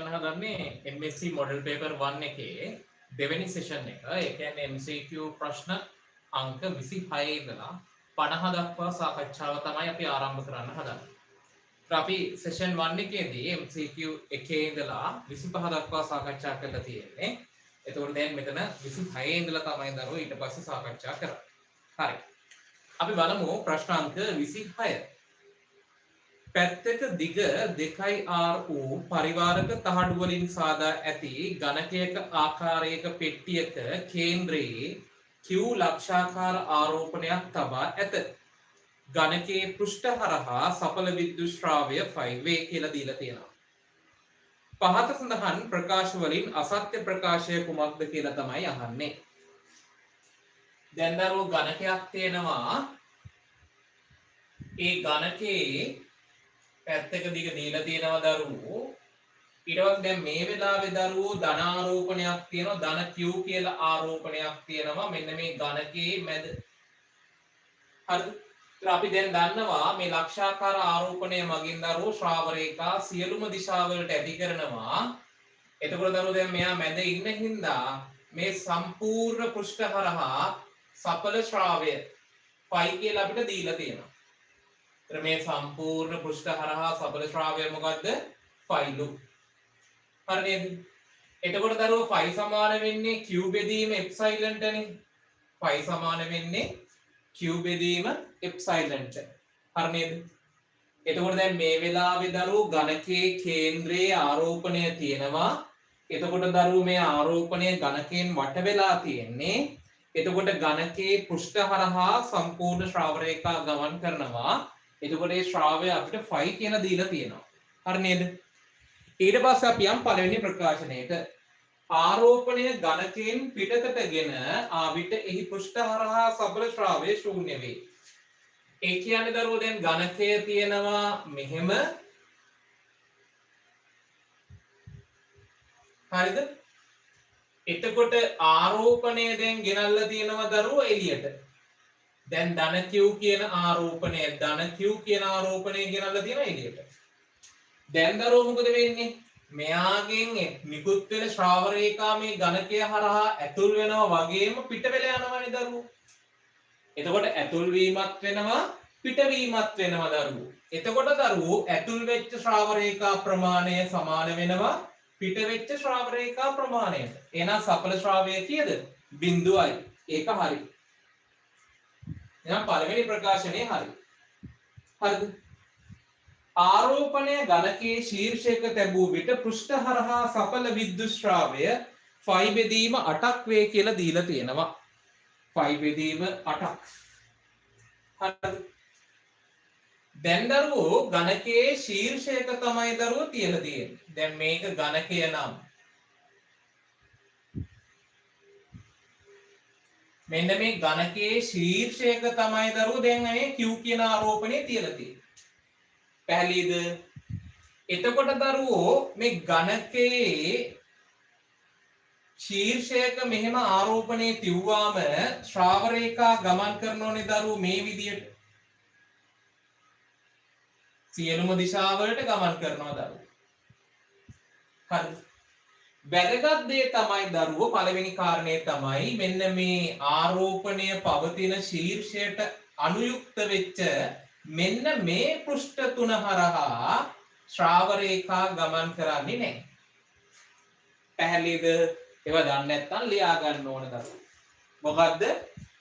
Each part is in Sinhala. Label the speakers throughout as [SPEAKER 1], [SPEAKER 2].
[SPEAKER 1] කරන්න හදන්නේ MSc model paper 1 එකේ දෙවෙනි session එක. ඒ කියන්නේ MCQ ප්‍රශ්න අංක 26 ඉඳලා 50 දක්වා සාකච්ඡාව තමයි අපි ආරම්භ කරන්න හදන්නේ. අපි session 1 එකේදී MCQ එකේ ඉඳලා 25 දක්වා සාකච්ඡා කරලා තියෙන්නේ. එතකොට දැන් මෙතන 26 ඉඳලා තමයි දරුවෝ ඊට පස්සේ සාකච්ඡා කරන්නේ. හරි. අපි බලමු ප්‍රශ්න අංක 26. පැත්තක දිග 2r වූ පරිවාරක තහඩු වලින් සාදා ඇති ඝනකයක ආකාරයක පෙට්ටියක කේන්ද්‍රයේ q ලක්ෂාකාර ආරෝපණයක් තබා ඇත. ඝනකයේ පෘෂ්ඨ හරහා සඵල විද්‍යුත් ශ්‍රාවය 5V කියලා දීලා තියෙනවා. පහත සඳහන් ප්‍රකාශ වලින් අසත්‍ය ප්‍රකාශය කුමක්ද කියලා තමයි අහන්නේ. දැන් දරුවෝ ඝනකයක් තියෙනවා. ඒ ඝනකයේ පැත්තක දිග දීලා තියෙනවා දරුවෝ. ඊට පස්සේ දැන් මේ වෙලාවේ දරුවෝ ධන ආරෝපණයක් තියෙනවා, ධන q කියලා ආරෝපණයක් තියෙනවා මෙන්න මේ ඝනකයේ මැද. හරිද? ඒත් අපි දැන් දන්නවා මේ ලක්ෂාකාර ආරෝපණය මගින් දරුවෝ ශ්‍රාව රේඛා සියලුම දිශාවලට ඇති කරනවා. එතකොට දරුවෝ දැන් මෙයා මැද ඉන්න හින්දා මේ සම්පූර්ණ පෘෂ්ඨ හරහා සඵල ශ්‍රාවය 5 කියලා අපිට දීලා තියෙනවා. මේ සම්පූර්ණ පෘෂ්ඨ හරහා සඵල ශ්‍රාවය මොකද්ද? 5 ලු. හරි නේද? එතකොට දරුවෝ 5 සමාන වෙන්නේ q බෙදීම එප්සයිලන්ට් නේ. 5 සමාන වෙන්නේ q බෙදීම එප්සයිලන්ට්. හරි නේද? එතකොට දැන් මේ වෙලාවේ දරුවෝ ඝනකයේ කේන්ද්‍රයේ ආරෝපණය තියෙනවා. එතකොට දරුවෝ මේ ආරෝපණය ඝනකයෙන් වට වෙලා තියෙන්නේ. එතකොට ඝනකයේ පෘෂ්ඨ හරහා සම්පූර්ණ ශ්‍රාව රේඛා ගමන් කරනවා. එතකොට මේ ශ්‍රාවය අපිට 5 කියලා දීලා තියෙනවා. හරි නේද? ඊට පස්සේ අපි යම් පළවෙනි ප්‍රකාශනයට ආරෝපණය ඝනකයෙන් පිටතටගෙන ආවිත එහි පෘෂ්ඨ හරහා සඵල ශ්‍රාවය ශූන්‍ය වේ. ඒ කියන්නේ දරුවෝ දැන් ඝනකය තියෙනවා මෙහෙම. හරිද? එතකොට ආරෝපණය දැන් ගෙනල්ලා තියෙනවා දරුවෝ එළියට. දැන් ධන q කියන ආරෝපණය ගෙනල්ලා තියෙනවා එළියට. දැන් දරුවෝ මොකද වෙන්නේ? මෙයාගෙන් නිකුත් වෙන ශ්‍රාව රේඛා මේ ඝනකය හරහා ඇතුල් වෙනවා වගේම පිට වෙලා යනවානේ දරුවෝ. එතකොට ඇතුල් වීමත් වෙනවා පිටවීමත් වෙනවා දරුවෝ. එතකොට දරුවෝ ඇතුල් වෙච්ච ශ්‍රාව රේඛා ප්‍රමාණය සමාන වෙනවා පිට වෙච්ච ශ්‍රාව රේඛා ප්‍රමාණයට. එහෙනම් සඵල ශ්‍රාවය කීයද? 0යි. ඒක හරි. එහෙනම් පළවෙනි ප්‍රකාශනය හරි. හරිද? ආරෝපණය ඝනකයේ ශීර්ෂයක තැබූ විට පෘෂ්ඨ හරහා සඵල විද්‍යුත් ශ්‍රාවය 5 බෙදීම 8ක් වේ කියලා දීලා තියෙනවා. 5 බෙදීම 8ක්. හරිද? දැන් දරුවෝ ඝනකයේ ශීර්ෂයක තමයි දරුවෝ තියලා තියෙන්නේ. දැන් මේක ඝනකය නම් මෙන්න මේ ඝනකයේ ශීර්ෂයක තමයි දරුවෝ දැන් මේ q කියන ආරෝපණය තියලා තියෙන්නේ. පැහැදිලිද? එතකොට දරුවෝ මේ ඝනකයේ ශීර්ෂයක මෙහෙම ආරෝපණය තියුවාම ශ්‍රාව රේඛා ගමන් කරනෝනේ දරුවෝ මේ විදියට. සියලුම දිශාවලට ගමන් කරනවා දරුවෝ. හරි. වැදගත් දේ තමයි දරුවෝ පළවෙනි කාරණේ තමයි මෙන්න මේ ආරෝපණය පවතින ශීර්ෂයට අනුයුක්ත වෙච්ච මෙන්න මේ පෘෂ්ඨ තුන හරහා ශ්‍රාව රේඛා ගමන් කරන්නේ නැහැ. පැහැදිලිද? ඒවා දන්නේ නැත්නම් ලියා ගන්න ඕන දරුවෝ. මොකද්ද?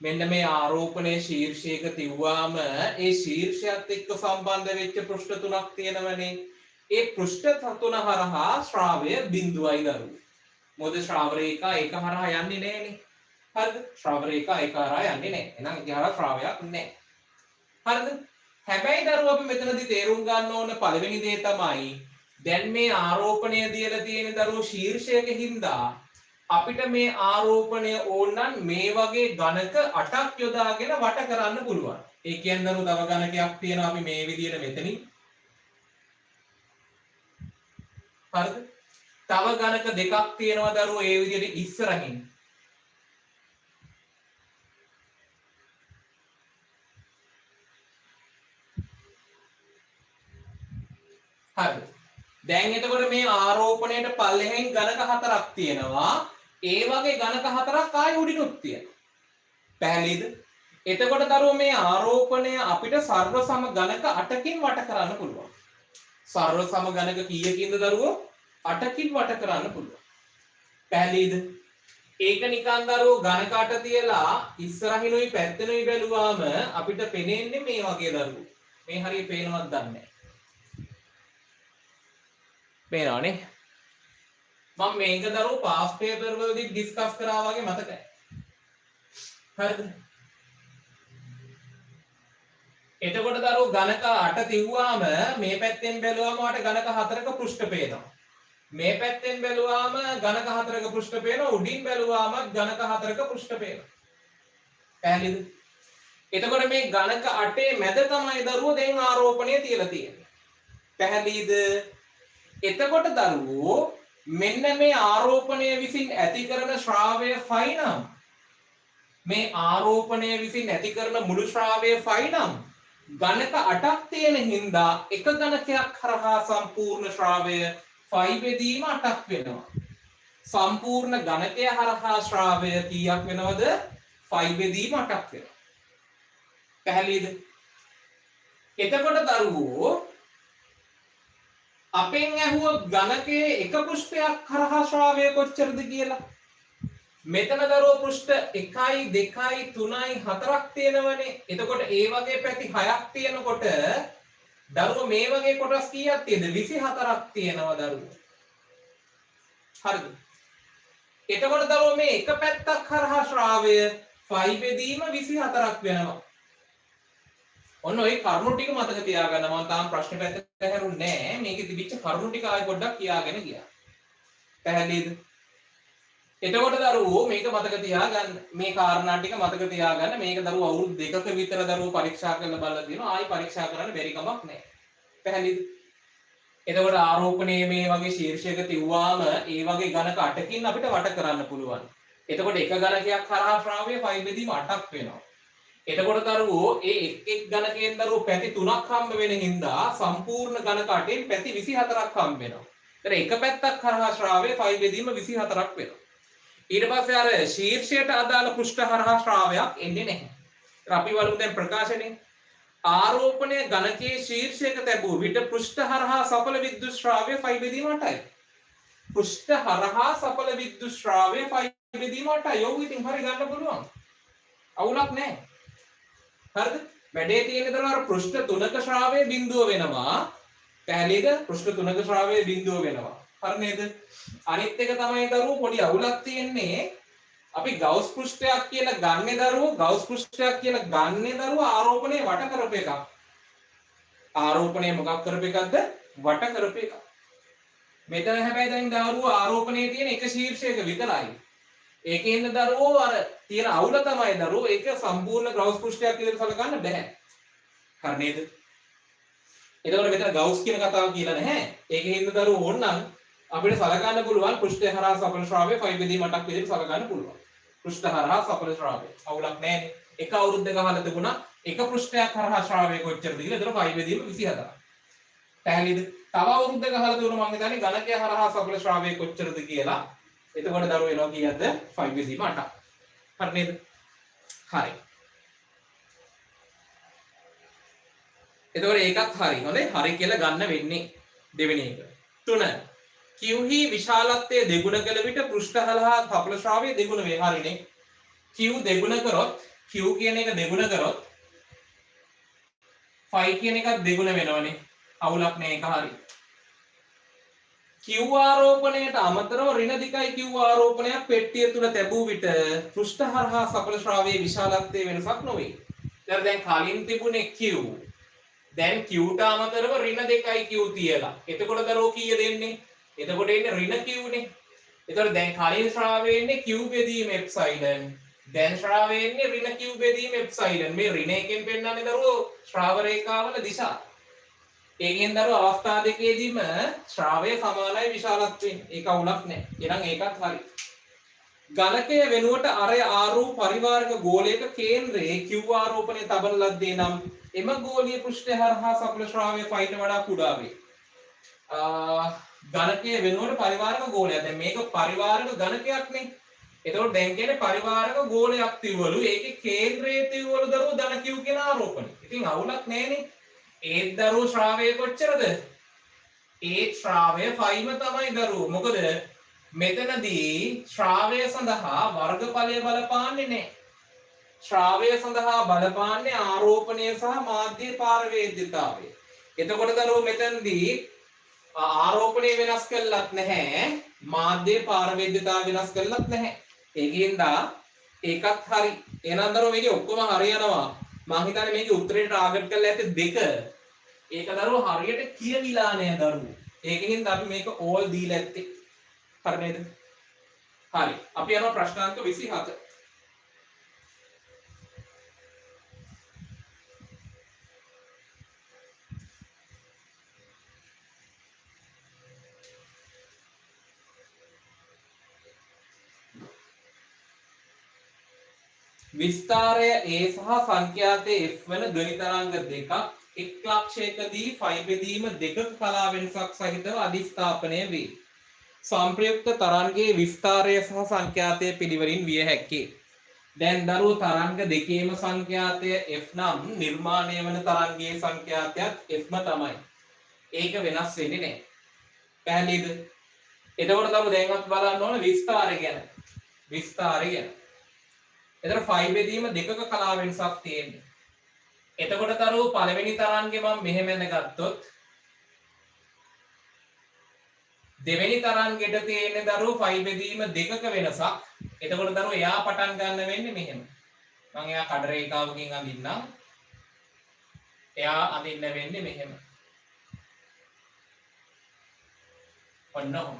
[SPEAKER 1] මෙන්න මේ ආරෝපණයේ ශීර්ෂයක තියුවාම ඒ ශීර්ෂයත් එක්ක සම්බන්ධ වෙච්ච පෘෂ්ඨ තුනක් තියෙනවනේ. ඒ පෘෂ්ඨ තුන හරහා ශ්‍රාවය 0යි දරුවෝ. මොකද ශ්‍රාව රේඛා ඒක හරහා යන්නේ නැහනේ. හරිද? ශ්‍රාව රේඛා ඒක හරහා යන්නේ නැහැ. එහෙනම් ඒක හරහා ශ්‍රාවයක් නැහැ. හරිද? හැබැයි දරුවෝ අපි මෙතනදී තේරුම් ගන්න ඕන පළවෙනි දේ තමයි දැන් මේ ආරෝපණය දීලා තියෙන දරුවෝ ශීර්ෂයක හින්දා අපිට මේ ආරෝපණය ඕනනම් මේ වගේ ඝනක 8ක් යොදාගෙන වට කරන්න පුළුවන්. ඒ කියන්නේ දරුවෝ තව ඝනකයක් තියෙනවා අපි මේ විදියට මෙතනින්. හරිද? තව ඝනක දෙකක් තියෙනවා දරුවෝ ඒ විදියට ඉස්සරහින්. හරි. දැන් එතකොට මේ ආරෝපණයට පල්ලෙහෙන් ඝනක හතරක් තියෙනවා. ඒ වගේ ඝනක හතරක් ආයෙ උඩිනුත් තියෙනවා. පැහැදිලිද? එතකොට දරුවෝ මේ ආරෝපණය අපිට සර්ව සම ඝනක 8කින් වට කරන්න පුළුවන්. සර්ව සම ඝනක කීයකින්ද දරුවෝ? 8කින් වට කරන්න පුළුවන්. පැහැදිලිද? ඒක නිකන් දරුවෝ ඝනක 8 තියලා ඉස්සරහිනුයි පැත්තෙනුයි බැලුවාම අපිට පේන්නේ මේ වගේ දරුවෝ. මේ හරිය පේනවද දන්නේ නැහැ. පේනවනේ. මම මේක දරුවෝ පාස් පේපර් වලදී ඩිස්කස් කරා වගේ මතකයි. හරිද? එතකොට දරුවෝ ඝනක 8 තියුවාම මේ පැත්තෙන් බැලුවාම ඔයාලට ඝනක 4ක පෘෂ්ඨ පේනවා. මේ පැත්තෙන් බැලුවාම ඝනක 4ක පෘෂ්ඨ පේනවා. උඩින් බැලුවාම ඝනක 4ක පෘෂ්ඨ පේනවා. පැහැදිලිද? එතකොට මේ ඝනක 8 මැද තමයි දරුවෝ දැන් ආරෝපණය තියලා තියෙන්නේ. පැහැදිලිද? එතකොට දරුවෝ මෙන්න මේ ආරෝපණය විසින් ඇති කරන ශ්‍රාවය ෆයි නම් මේ ආරෝපණය විසින් ඇති කරන මුළු ශ්‍රාවය ෆයි නම් ඝනක 8ක් තියෙන හින්දා එක ඝනකයක් හරහා සම්පූර්ණ ශ්‍රාවය ෆයි බෙදීම 8ක් වෙනවා. සම්පූර්ණ ඝනකය හරහා ශ්‍රාවය කීයක් වෙනවද? ෆයි බෙදීම 8ක් වෙනවා. පැහැදිලිද? එතකොට දරුවෝ අපෙන් ඇහුවොත් ඝනකයේ එක පෘෂ්ඨයක් හරහා ශ්‍රාවය කොච්චරද කියලා. මෙතන දරුවෝ පෘෂ්ඨ 1යි 2යි 3යි 4ක් තියෙනවනේ. එතකොට ඒ වගේ පැති 6ක් තියෙනකොට දරුවෝ මේ වගේ කොටස් කීයක් තියෙද? 24ක් තියෙනවා දරුවෝ. හරිද? එතකොට දරුවෝ මේ එක පැත්තක් හරහා ශ්‍රාවය ෆයි බෙදීම 24ක් වෙනවා. ඔන්න ඔය කරුණු ටික මතක තියාගන්න. මම තාම ප්‍රශ්න පැත්තට හැරුන්නේ නැහැ. මේකේ තිබිච්ච කරුණු ටික ආයෙ පොඩ්ඩක් කියාගෙන ගියා. පැහැදිලිද? එතකොට දරුවෝ මේක මතක තියාගන්න. මේ කාරණා ටික මතක තියාගන්න. මේක දරුවෝ අවුරුදු 2ක විතර දරුවෝ පරීක්ෂා කරලා බලලා තියෙනවා. ආයෙ පරීක්ෂා කරන්න බැරි කමක් නැහැ. පැහැදිලිද? එතකොට ආරෝපණයේ මේ වගේ ශීර්ෂයක තියුවාම ඒ වගේ ඝනක 8කින් අපිට වට කරන්න පුළුවන්. එතකොට එක ඝනකයක් හරහා ශ්‍රාවය ෆයි බෙදීම 8ක් වෙනවා. එතකොට දරුවෝ ඒ එක් ඝනකයෙන් දරුවෝ පැති 3ක් හම්බ වෙන හින්දා සම්පූර්ණ ඝනක 8න් පැති 24ක් හම්බ වෙනවා. ඒතර එක පැත්තක් හරහා ශ්‍රාවය ෆයි බෙදීම 24ක් වෙනවා. ඊට පස්සේ අර ශීර්ෂයට අදාළ පෘෂ්ඨ හරහා ශ්‍රාවයක් එන්නේ නැහැ. ඒතර අපි බලමු දැන් ප්‍රකාශනේ ආරෝපණය ඝනකයේ ශීර්ෂයක තැබූ විට පෘෂ්ඨ හරහා සඵල විද්‍යුත් ශ්‍රාවය ෆයි බෙදීම 8යි. පෘෂ්ඨ හරහා සඵල විද්‍යුත් ශ්‍රාවය ෆයි බෙදීම 8යි. යෝග ඉතින් හරි ගන්න පුළුවන්. අවුලක් නැහැ. හරිද? වැඩේ තියෙන්නේ දරුවෝ අර පෘෂ්ඨ 3ක ශ්‍රාවයේ බිඳුව වෙනවා. පැහැදිලිද? පෘෂ්ඨ 3ක ශ්‍රාවයේ බිඳුව වෙනවා. හරි නේද? අනිත් එක තමයි දරුවෝ පොඩි අවුලක් තියෙන්නේ. අපි ගවුස් පෘෂ්ඨයක් කියලා ගන්නේ දරුවෝ ගවුස් පෘෂ්ඨයක් කියලා ගන්නේ දරුවෝ ආරෝපණය වට කරපු එකක්. ආරෝපණය මොකක් කරපු එකක්ද? වට කරපු එකක්. මෙතන හැබැයි දැන් දරුවෝ ආරෝපණයේ තියෙන එක ශීර්ෂයක විතරයි. ඒකෙන්ද දරුවෝ අර තියෙන අවුල තමයි දරුවෝ ඒක සම්පූර්ණ ගවුස් පෘෂ්ඨයක් විදිහට සලකන්න බෑ. හරි නේද? එතකොට මෙතන ගවුස් කියන කතාව කියලා නැහැ. ඒකෙන්ද දරුවෝ ඕනනම් අපිට සලකන්න පුළුවන් පෘෂ්ඨය හරහා සඵල ශ්‍රාවය ෆයි බෙදීම 8ක් විදිහට සලකන්න පුළුවන්. පෘෂ්ඨ හරහා සඵල ශ්‍රාවය. අවුලක් නැහැනේ. එක අවුරුද්දක අහලා තිබුණා එක පෘෂ්ඨයක් හරහා ශ්‍රාවය කොච්චරද කියලා. ඒතර ෆයි බෙදීම 24ක්. පැහැදිලිද? තව අවුරුද්දක අහලා තිබුණා මම හිතන්නේ ඝනකය හරහා සඵල ශ්‍රාවය කොච්චරද කියලා. එතකොට දරුවෝ එනවා කීයද? ෆයි බෙදීම 8ක්. හරි නේද? හරි. එතකොට ඒකත් හරි. හොඳයි. හරි කියලා ගන්න වෙන්නේ දෙවෙනි එක. 3 Qහි විශාලත්වය දෙගුණ කළ විට පෘෂ්ඨ හරහා සඵල ශ්‍රාවය දෙගුණ වේ. හරිනේ. Q දෙගුණ කරොත් Q කියන එක දෙගුණ කරොත් ෆයි කියන එකත් දෙගුණ වෙනවනේ. අවුලක් නෑ ඒක හරි. Q ආරෝපණයට අමතරව ඍණ දිගයි Q ආරෝපණයක් පෙට්ටිය තුල තැබූ විට පෘෂ්ඨ හරහා සඵල ශ්‍රාවයේ විශාලත්වයේ වෙනසක් නොවේ. දැන් කලින් තිබුණේ Q. දැන් Qට අමතරව ඍණ දෙකයි Q තියලා. එතකොට දරෝ කීය දෙන්නේ? එතකොට එන්නේ ඍණ Q නේ. එතකොට දැන් කලින් ශ්‍රාවයේ ඉන්නේ Q බෙදීම එප්සයිලන්. දැන් ශ්‍රාවයේ ඉන්නේ ඍණ Q බෙදීම එප්සයිලන්. මේ ඍණ එකෙන් පෙන්නන්නේ දරෝ ශ්‍රාව රේඛාවල දිශා. ඒකෙන් දරුවෝ අවස්ථා දෙකේදීම ශ්‍රාවය සමානයි විශාලත්වයෙන්. ඒක අවුලක් නැහැ. එහෙනම් ඒකත් හරි. ඝනකය වෙනුවට අරය ආරූප පරිවාරක ගෝලයක කේන්ද්‍රයේ Q ආරෝපණය තබන ලද්දේ නම් එම ගෝලීය පෘෂ්ඨය හරහා සඵල ශ්‍රාවය ෆයිට වඩා කුඩා වේ. ඝනකයේ වෙනුවට පරිවාරක ගෝලයක්. දැන් මේක පරිවාරක ඝනකයක් නේ. එතකොට දැන් කියන්නේ පරිවාරක ගෝලයක් තියවලු ඒකේ කේන්ද්‍රයේ තියවලු දරුවෝ ධන Q කියන ආරෝපණය. ඉතින් අවුලක් නැහැනේ. ඒත් දරුවෝ ශ්‍රාවය කොච්චරද? ඒ ශ්‍රාවය 5ම තමයි දරුවෝ. මොකද මෙතනදී ශ්‍රාවය සඳහා වර්ගඵලය බලපාන්නේ නැහැ. ශ්‍රාවය සඳහා බලපාන්නේ ආරෝපණය සහ මාධ්‍ය පාරවේද්‍යතාවය. එතකොට දරුවෝ මෙතනදී ආරෝපණය වෙනස් කළත් නැහැ, මාධ්‍ය පාරවේද්‍යතාව වෙනස් කළත් නැහැ. ඒකින්ද ඒකත් හරි. එහෙනම් දරුවෝ මේකේ ඔක්කොම හරියනවා. මම හිතන්නේ මේකේ උත්තරේ ටාගට් කරලා ඇත්තේ 2. ඒක දරුවෝ හරියට කියවිලා නෑ දරුවෝ. ඒකින්ද අපි මේක ඕල් දීලා ඇත්තේ. හරි නේද? හරි. අපි යනවා ප්‍රශ්නාංක 27. විස්තාරය A සහ සංඛ්‍යාතයේ F වන ධ්වනි තරංග දෙකක් එක් ලක්ෂයකදී ෆයි බෙදීම දෙකක කලා වෙනසක් සහිතව අධිස්ථාපනය වේ. සංප්‍රයුක්ත තරංගයේ විස්තාරය සහ සංඛ්‍යාතය පිළිවෙලින් විය හැක්කේ. දැන් දරුවෝ තරංග දෙකේම සංඛ්‍යාතය F නම් නිර්මාණය වන තරංගයේ සංඛ්‍යාතයත් Fම තමයි. ඒක වෙනස් වෙන්නේ නැහැ. පැහැදිලිද? එතකොට දරුවෝ දැන් අපි බලන්න ඕන විස්තාරය ගැන. විස්තාරය ගැන. එතකොට ෆයි බෙදීම දෙකක කලා වෙනසක් තියෙන්නේ. එතකොට දරුවෝ පළවෙනි තරංගේ මම මෙහෙම එනගත්තොත් දෙවෙනි තරංගෙට තියෙන දරුවෝ ෆයි බෙදීම දෙකක වෙනසක්. එතකොට දරුවෝ එයා පටන් ගන්න වෙන්නේ මෙහෙම. මම එයා කඩ රේඛාවකින් අඳින්නම්. එයා අඳින්න වෙන්නේ මෙහෙම. ඔන්න ඔහොම.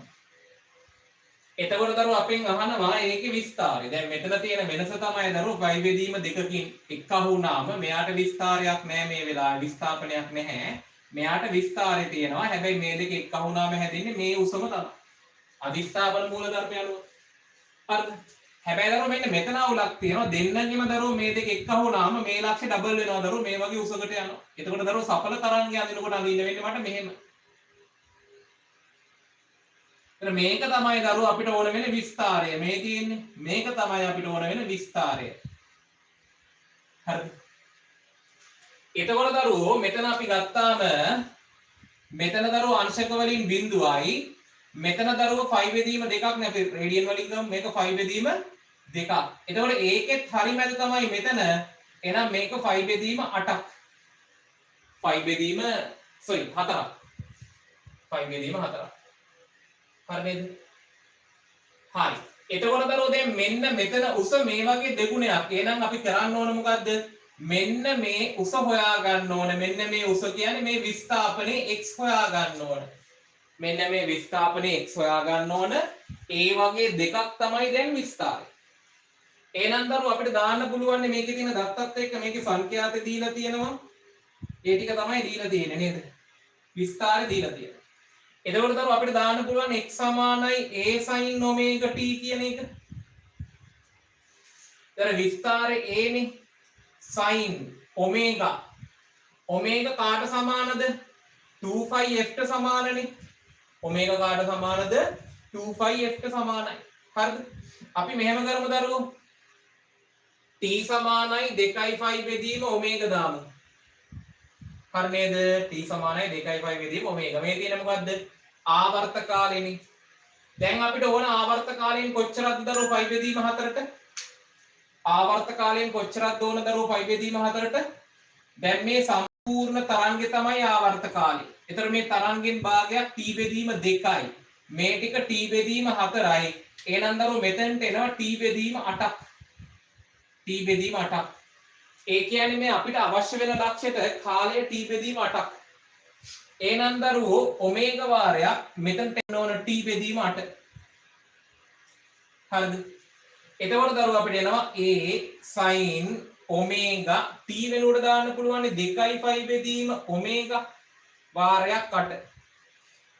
[SPEAKER 1] එතකොට දරුවෝ අපෙන් අහනවා ඒකේ විස්තාරය. දැන් මෙතන තියෙන වෙනස තමයි දරුවෝ ෆයි බෙදීම දෙකකින් එක්ක වුණාම මෙයාට විස්තාරයක් නැහැ මේ වෙලාවේ. විස්ථාපනයක් නැහැ. මෙයාට විස්තාරය තියෙනවා. හැබැයි මේ දෙක එක්ක වුණාම හැදෙන්නේ මේ උසම තමයි. අධිස්ථාපන මූලධර්ම යනවා. හරිද? හැබැයි දරුවෝ මෙන්න මෙතන අවුලක් තියෙනවා. දෙන්නගෙම දරුවෝ මේ දෙක එක්ක වුණාම මේ ලක්ෂ්‍ය ඩබල් වෙනවා දරුවෝ මේ වගේ උසකට යනවා. එතකොට දරුවෝ සඵල තරංගය අඳිනකොට අඳින්න වෙන්නේ මට මෙහෙම. මේක තමයි දරුවෝ අපිට ඕන වෙන විස්තාරය. මේ තියෙන්නේ මේක තමයි අපිට ඕන වෙන විස්තාරය. හරිද? එතකොට දරුවෝ මෙතන අපි ගත්තාම මෙතන දරුවෝ අංශක වලින් බිඳුවයි මෙතන දරුවෝ ෆයි බෙදීම දෙකක් නේ. අපි රේඩියන් වලින් ගමු මේක ෆයි බෙදීම දෙකක්. එතකොට ඒකෙත් හරි මැද තමයි මෙතන. එහෙනම් මේක ෆයි බෙදීම 8ක්. ෆයි බෙදීම 4ක්. ෆයි බෙදීම 4ක්. හරි නේද? හරි. එතකොට දරුවෝ දැන් මෙන්න මෙතන උස මේ වගේ දෙගුණයක්. එහෙනම් අපි කරන්න ඕන මොකද්ද? මෙන්න මේ උස හොයා ගන්න ඕන. මෙන්න මේ උස කියන්නේ මේ විස්ථාපනයේ x හොයා ගන්න ඕන. මෙන්න මේ විස්ථාපනයේ x හොයා ගන්න ඕන. ඒ වගේ දෙකක් තමයි දැන් විස්තාරය. එහෙනම් දරුවෝ අපිට දාන්න පුළුවන් මේකේ තියෙන දත්තත් එක්ක මේකේ සංඛ්‍යාත දීලා තියෙනවා. ඒ ටික තමයි දීලා තියෙන්නේ නේද? විස්තාරය දීලා තියෙනවා. එතකොට දරුවෝ අපිට දාන්න පුළුවන් x සමානයි a sin omega t කියන එක. දැන් විස්තාරය a නේ sin omega. omega කාට සමානද? 2 phi f ට සමානනේ. omega කාට සමානද? 2 phi f ට සමානයි. හරිද? අපි මෙහෙම කරමු දරුවෝ. t සමානයි 2 phi බෙදීම omega දාමු. හරි නේද? t සමානයි 2 phi බෙදීම omega. මේ තියෙන මොකද්ද? ආවර්ත කාලෙනේ. දැන් අපිට ඕන ආවර්ත කාලයෙන් කොච්චරක්ද දරුවෝ phi බෙදීම 4ට? ආවර්ත කාලයෙන් කොච්චරක්ද ඕන දරුවෝ phi බෙදීම 4ට? දැන් මේ සම්පූර්ණ තරංගය තමයි ආවර්ත කාලය. ඒතර මේ තරංගෙන් භාගයක් t බෙදීම 2යි. මේ ටික t බෙදීම 4යි. එහෙනම් දරුවෝ මෙතනට එනවා t බෙදීම 8ක්. t බෙදීම 8ක්. ඒ කියන්නේ මේ අපිට අවශ්‍ය වෙන ලක්ෂයට කාලය t බෙදීම 8ක්. එහෙනම් දරුවෝ ඔමේගා වාරයක් මෙතනට එන්න ඕන t බෙදීම 8. හරිද? එතකොට දරුවෝ අපිට එනවා a sin omega t වෙනුවට දාන්න පුළුවන් 2 phi බෙදීම omega වාරයක් 8.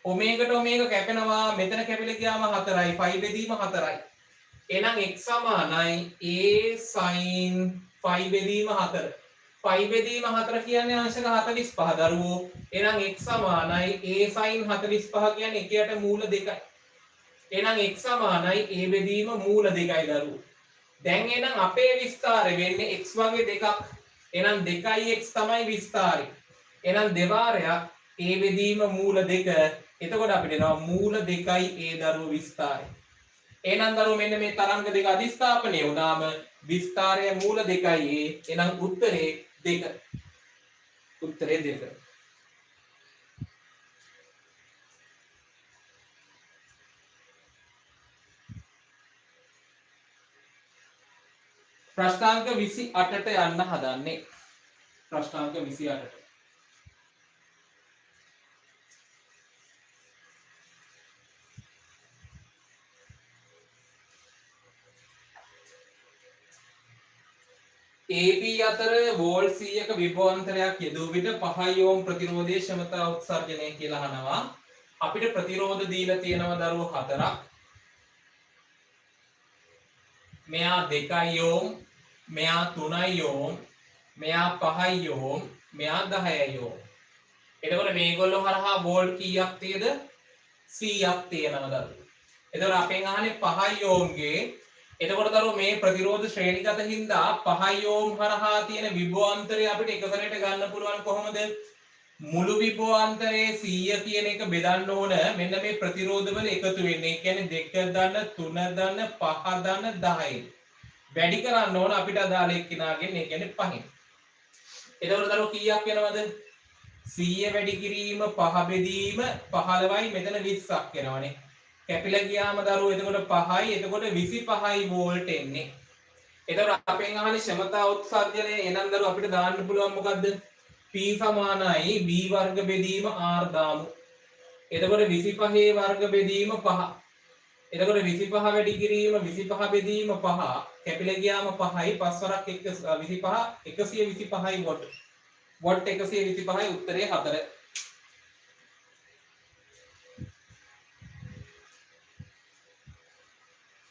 [SPEAKER 1] omega ට omega කැපෙනවා. මෙතන කැපිලා ගියාම 4යි. phi බෙදීම 4යි. එහෙනම් x සමානයි a sin phi බෙදීම 4. 5 බෙදීම 4 කියන්නේ අංශක 45 දරුවෝ. එහෙනම් x සමානයි a sin 45 කියන්නේ එකයට මූල 2යි. එහෙනම් x සමානයි a බෙදීම මූල 2යි දරුවෝ. දැන් එහෙනම් අපේ විස්තරය වෙන්නේ x වගේ දෙකක්. එහෙනම් 2x තමයි විස්තරය. එහෙනම් දෙවාරයක් a බෙදීම මූල 2. එතකොට අපිට එනවා මූල 2යි a දරුවෝ විස්තරය. එහෙනම් දරුවෝ මෙන්න මේ තරංග දෙක අධිස්ථාපනය වුණාම විස්තරය මූල 2යි a. එහෙනම් උත්තරේ 2. උත්තරේ 2. ප්‍රශ්නාංක 28ට යන්න හදන්නේ. ප්‍රශ්නාංක 28ට. AB අතර වෝල්ට් 100ක විභවාන්තරයක් යෙදුව විට 5 ඕම් ප්‍රතිරෝධයේ ක්ෂමතා උත්සර්ජනය කියලා අහනවා. අපිට ප්‍රතිරෝධ දීලා තියෙනවා දරුවෝ 4ක්. මෙයා 2 ඕම්, මෙයා 3 ඕම්, මෙයා 5 ඕම්, මෙයා 10 ඕම්. එතකොට මේගොල්ලෝ හරහා වෝල්ට් කීයක් තියද? 100ක් තියෙනවා දරුවෝ. එතකොට අපෙන් අහන්නේ 5 ඕම්ගේ. එතකොට දරුවෝ මේ ප්‍රතිරෝධ ශ්‍රේණිගත හින්දා 5 ඕම් හරහා තියෙන විභවාන්තරය අපිට එකසරට ගන්න පුළුවන් කොහොමද? මුළු විභවාන්තරයේ 100 කියන එක බෙදන්න ඕන මෙන්න මේ ප්‍රතිරෝධ වල එකතු වෙන්නේ. ඒ කියන්නේ 2 ධන 3 ධන 5 ධන 10. වැඩි කරන්න ඕන අපිට අදාළ එක්කිනාගෙන්. ඒ කියන්නේ 5. එතකොට දරුවෝ කීයක් වෙනවද? 100 වැඩි කිරීම 5 බෙදීම 15යි මෙතන 20ක් වෙනවනේ. කැපිලා ගියාම දරුවෝ එතකොට 5යි එතකොට 25යි වෝල්ට් එන්නේ. එතකොට අපෙන් අහන්නේ ක්ෂමතා උත්සර්ජනය. එහෙනම් දරුවෝ අපිට දාන්න පුළුවන් මොකද්ද? P සමානයි V වර්ග බෙදීම R දාමු. එතකොට 25 වර්ග බෙදීම 5. එතකොට 25 වැඩි කිරීම 25 බෙදීම 5 කැපිලා ගියාම 5යි 5 වරක් 25 125යි වොට්. වොට් 125යි උත්තරේ 4.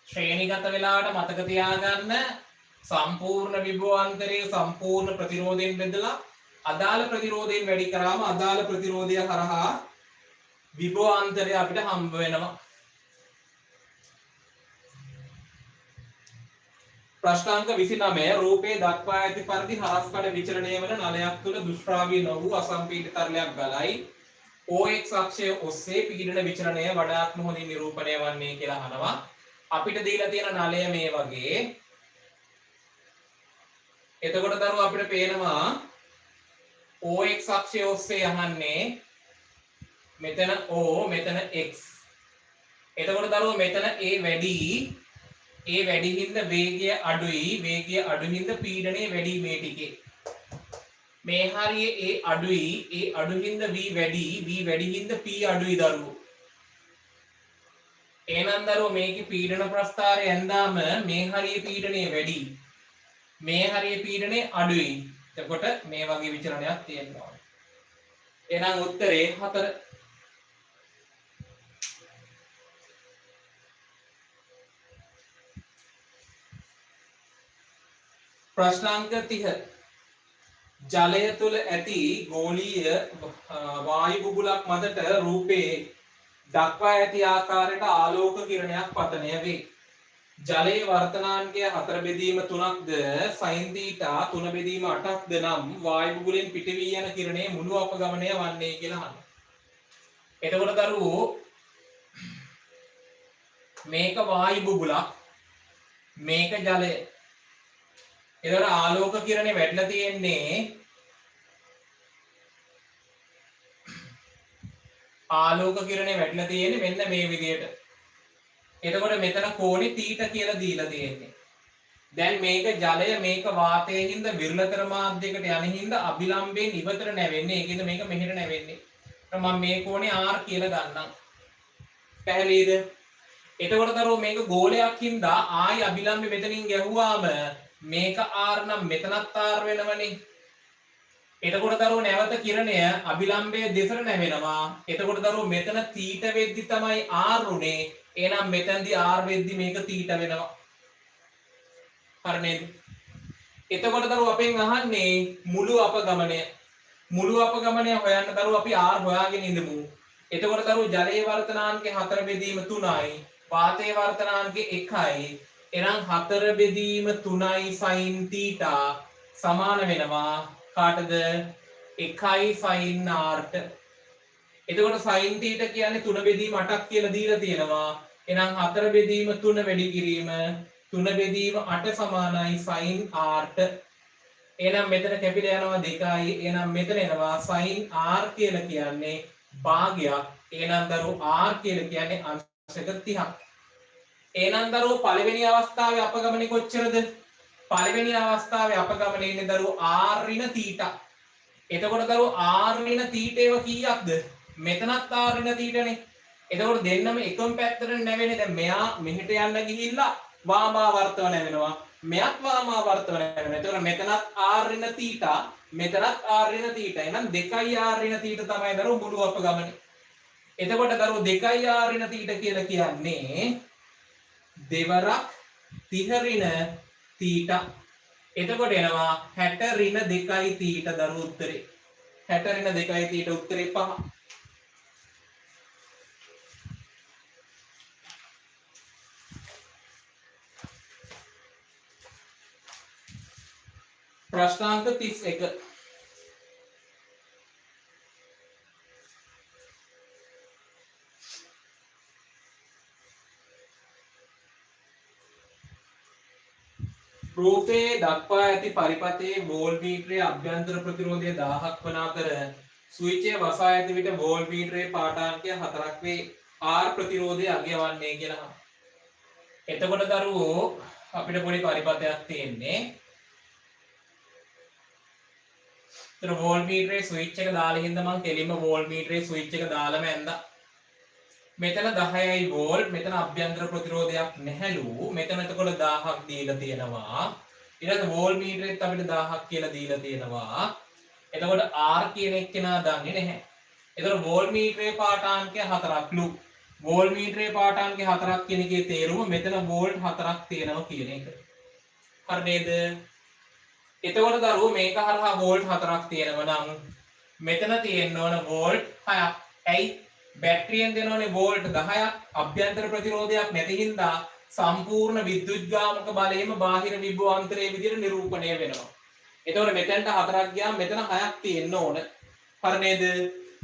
[SPEAKER 1] ශ්‍රේණිගත වෙලාවට මතක තියාගන්න සම්පූර්ණ විභවාන්තරයේ සම්පූර්ණ ප්‍රතිරෝධයෙන් බෙදලා අදාළ ප්‍රතිරෝධයෙන් වැඩි කරාම අදාළ ප්‍රතිරෝධය හරහා විභවාන්තරය අපිට හම්බ වෙනවා. ප්‍රශ්නාංක 29 රූපේ දක්වා ඇති පරිදි හරස් කඩ විචලනය වන නලයක් තුළ දුෂ්ප්‍රාවී නො වූ අසම්පීඩිත තරලයක් ගලයි. OX අක්ෂය ඔස්සේ පීඩන විචලනය වඩාත්ම හොඳින් නිරූපණය වන්නේ කියලා අහනවා. අපිට දීලා තියෙන නලය මේ වගේ. එතකොට දරුවෝ අපිට පේනවා OX අක්ෂය ඔස්සේ යහන්නේ මෙතන O මෙතන X. එතකොට දරුවෝ මෙතන A වැඩි. A වැඩි හින්දා වේගය අඩුයි. වේගය අඩු හින්දා පීඩනය වැඩි මේ ටිකේ. මේ හරියේ A අඩුයි. A අඩු හින්දා V වැඩි. V වැඩි හින්දා P අඩුයි දරුවෝ. එහෙනම් දරුවෝ මේකේ පීඩන ප්‍රස්ථාරය ඇඳාම මේ හරියේ පීඩනය වැඩි. මේ හරියේ පීඩනය අඩුයි. එතකොට මේ වගේ විචලනයක් තියෙනවා. එහෙනම් උත්තරේ 4. ප්‍රශ්නාංක 30. ජලය තුල ඇති ගෝලීය වායු බුබුලක් මතට රූපේ දක්වා ඇති ආකාරයට ආලෝක කිරණයක් පතනය වේ. ජලයේ වර්තනාංකය 4 බෙදීම 3ක්ද sin θ 3 බෙදීම 8ක්ද නම් වායු බුබුලෙන් පිට වී යන කිරණයේ මුළු අපගමනය වන්නේ කියලා අහනවා. එතකොට දරුවෝ මේක වායු බුබුලක් මේක ජලය. එතකොට ආලෝක කිරණේ වැටලා තියෙන්නේ මෙන්න මේ විදියට. එතකොට මෙතන කෝණේ θ කියලා දීලා තියෙන්නේ. දැන් මේක ජලය මේක වාතයේ හින්දා විරලතර මාධ්‍යයකට යන හින්දා අභිලම්බයෙන් ඉවතට නැවෙන්නේ. ඒකින්ද මේක මෙහෙට නැවෙන්නේ. මම මේ කෝණේ R කියලා ගන්නම්. පැහැදිලිද? එතකොට දරුවෝ මේක ගෝලයක් හින්දා ආයි අභිලම්බෙ මෙතනින් ගැහුවාම මේක R නම් මෙතනත් R වෙනවනේ. එතකොට දරුවෝ නැවත කිරණය අභිලම්බයේ දෙසට නැවෙනවා. එතකොට දරුවෝ මෙතන θ වෙද්දි තමයි R උනේ. එහෙනම් මෙතනදී R වෙද්දි මේක θ වෙනවා. හරි නේද? එතකොට දරුවෝ අපෙන් අහන්නේ මුළු අපගමනය. මුළු අපගමනය හොයන්න දරුවෝ අපි R හොයාගෙන ඉඳමු. එතකොට දරුවෝ ජලයේ වර්තනාංකය 4 බෙදීම 3යි. වාතයේ වර්තනාංකය 1යි. එහෙනම් 4 බෙදීම 3යි sin θ සමාන වෙනවා කාටද? 1යි sin r ට. එතකොට sin θ කියන්නේ 3 බෙදීම 8ක් කියලා දීලා තියෙනවා. එහෙනම් 4 බෙදීම 3 වැඩි කිරීම 3 බෙදීම 8 සමානයි sin r ට. එහෙනම් මෙතන කැපිලා යනවා 2යි. එහෙනම් මෙතන එනවා sin r කියලා කියන්නේ භාගයක්. එහෙනම් දරුවෝ r කියලා කියන්නේ අංශක 30ක්. එහෙනම් දරුවෝ පළවෙනි අවස්ථාවේ අපගමනේ කොච්චරද? පළවෙනි අවස්ථාවේ අපගමනේ ඉන්නේ දරුවෝ r ඍණ θ. එතකොට දරුවෝ r ඍණ θ ඒව කීයක්ද? මෙතනත් r ඍණ θ නේ. එතකොට දෙන්නම එකම පැත්තට නැවෙන්නේ. දැන් මෙයා මෙහෙට යන්න ගිහිල්ලා වාමාවර්තව නැවෙනවා. මෙයත් වාමාවර්තව නැවෙනවා. එතකොට මෙතනත් r ඍණ θ මෙතනත් r ඍණ θ. එහෙනම් 2යි r ඍණ θ තමයි දරුවෝ මුළු අපගමනේ. එතකොට දරුවෝ 2යි r ඍණ θ කියලා කියන්නේ දෙවරක් 30 ඍණ θ. එතකොට එනවා 60 ඍණ 2යි θ දරුවෝ උත්තරේ. 60 ඍණ 2යි θ උත්තරේ 5. ප්‍රශ්නාංක 31. රූපයේ දක්වා ඇති පරිපථයේ වෝල්ට්මීටරයේ අභ්‍යන්තර ප්‍රතිරෝධය 1000ක් වන අතර ස්විචය වසා ඇති විට වෝල්ට්මීටරයේ පාඨාංකය 4ක් වේ. R ප්‍රතිරෝධය අගය වන්නේ කියලා. එතකොට දරුවෝ අපිට පොඩි පරිපථයක් තියෙන්නේ. ඒතර වෝල්ට්මීටරයේ ස්විච් එක දාලා හින්දා මම කෙලින්ම වෝල්ට්මීටරයේ ස්විච් එක දාලාම ඇඳා. මෙතන 10යි වෝල්ට් මෙතන අභ්‍යන්තර ප්‍රතිරෝධයක් නැහැලු. මෙතන එතකොට 1000ක් දීලා තියෙනවා. ඊළඟ වෝල්ට් මීටරෙත් අපිට 1000ක් කියලා දීලා තියෙනවා. එතකොට R කියන එක කෙනා දන්නේ නැහැ. එතකොට වෝල්ට් මීටරේ පාඨාංකය 4ක්ලු. වෝල්ට් මීටරේ පාඨාංකය 4ක් කියන එකේ තේරුම මෙතන වෝල්ට් 4ක් තියෙනවා කියන එක. හරි නේද? එතකොට දරුවෝ මේක හරහා වෝල්ට් 4ක් තියෙනවා නම් මෙතන තියෙන්න ඕන වෝල්ට් 6ක්. ඇයි? බැටරියෙන් දෙනෝනේ වෝල්ට් 10ක් අභ්‍යන්තර ප්‍රතිරෝධයක් නැති හින්දා සම්පූර්ණ විද්‍යුත්ගාමක බලයම බාහිර විභවාන්තරයේ විදිහට නිරූපණය වෙනවා. එතකොට මෙතනට 4ක් ගියාම මෙතන 6ක් තියෙන්න ඕන. හරි නේද?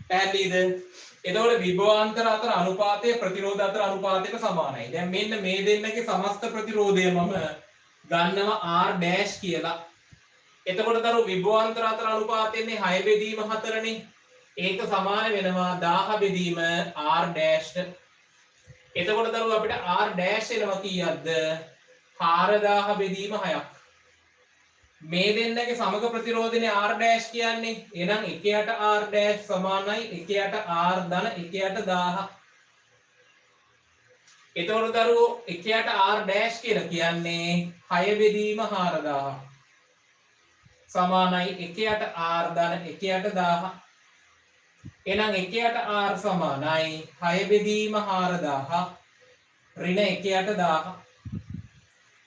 [SPEAKER 1] පැහැදිලිද? එතකොට විභවාන්තර අතර අනුපාතය ප්‍රතිරෝධ අතර අනුපාතයට සමානයි. දැන් මෙන්න මේ දෙන්නගේ සමස්ත ප්‍රතිරෝධය මම ගන්නවා R ඩෑෂ් කියලා. එතකොට දරුවෝ විභවාන්තර අතර අනුපාතයන්නේ 6 බෙදීම 4නේ. ඒක සමාන වෙනවා 1000 බෙදීම r ඩෑෂ්. එතකොට දරුවෝ අපිට r ඩෑෂ් එනවා කීයක්ද? 4000 බෙදීම 6ක්. මේ දෙන්නගේ සමග ප්‍රතිරෝධනේ r ඩෑෂ් කියන්නේ. එහෙනම් 1යට r ඩෑෂ් සමානයි 1යට r ධන 1යට 1000. එතකොට දරුවෝ 1යට r ඩෑෂ් කියලා කියන්නේ 6 බෙදීම 4000 සමානයි 1යට r ධන 1යට 1000. එහෙනම් 1යට r සමානයි 6 බෙදීම 4000 ඍණ 1යට 1000.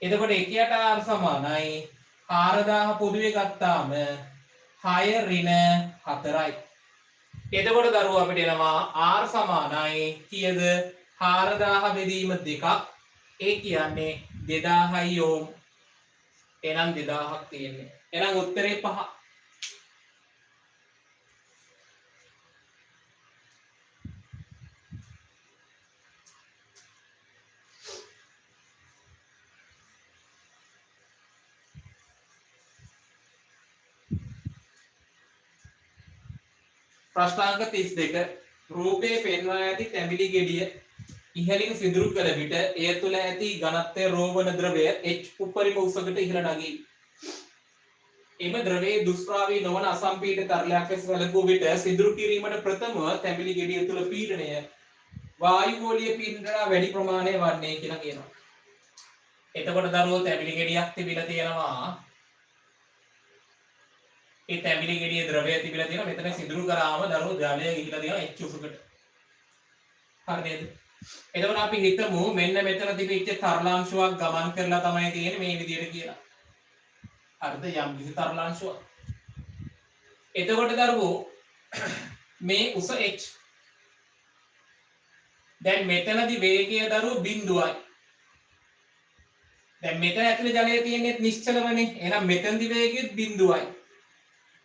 [SPEAKER 1] එතකොට 1යට r සමානයි 4000 පොදුවේ ගත්තාම 6 ඍණ 4යි. එතකොට දරුවෝ අපිට එනවා r සමානයි කීයද? 4000 බෙදීම 2ක්. ඒ කියන්නේ 2000යි ඕම්. එහෙනම් 2000ක් තියෙන්නේ. එහෙනම් උත්තරේ 5. ප්‍රශ්නාංක 32. රූපයේ පෙන්වා ඇති තැඹිලි ගෙඩිය ඉහළින් සිදුරු කළ විට එය තුළ ඇති ඝනත්වය රෝ වන ද්‍රවය H උපරිම උසකට ඉහළ නගී. එම ද්‍රවයේ දුෂ්ප්‍රාවී නොවන අසම්පීඩිත තරලයක් ලෙස සැලකුව විට සිදුරු කිරීමට ප්‍රථමව තැඹිලි ගෙඩිය තුළ පීඩනය වායු ගෝලීය පීඩනයට වැඩි ප්‍රමාණය වන්නේ කියලා කියනවා. එතකොට දරුවෝ තැඹිලි ගෙඩියක් තිබිලා තියෙනවා. ඒ තැඹිලි ගෙඩියේ ද්‍රවය තිබිලා තියෙනවා. මෙතන සිදුරු කරාම දරුවෝ ජලය ගිහිලා තියෙනවා H උසකට. හරි නේද? එතකොට අපි හිතමු මෙන්න මෙතන තිබිච්ච තරලාංශුවක් ගමන් කරලා තමයි තියෙන්නේ මේ විදිහට කියලා. හරිද? යම් කිසි තරලාංශුවක්. එතකොට දරුවෝ මේ උස h. දැන් මෙතනදී වේගය දරුවෝ බිඳුවයි. දැන් මෙතන ඇතුලේ ජලය තියෙන්නේ නිශ්චලවනේ. එහෙනම් මෙතනදී වේගයත් බිඳුවයි.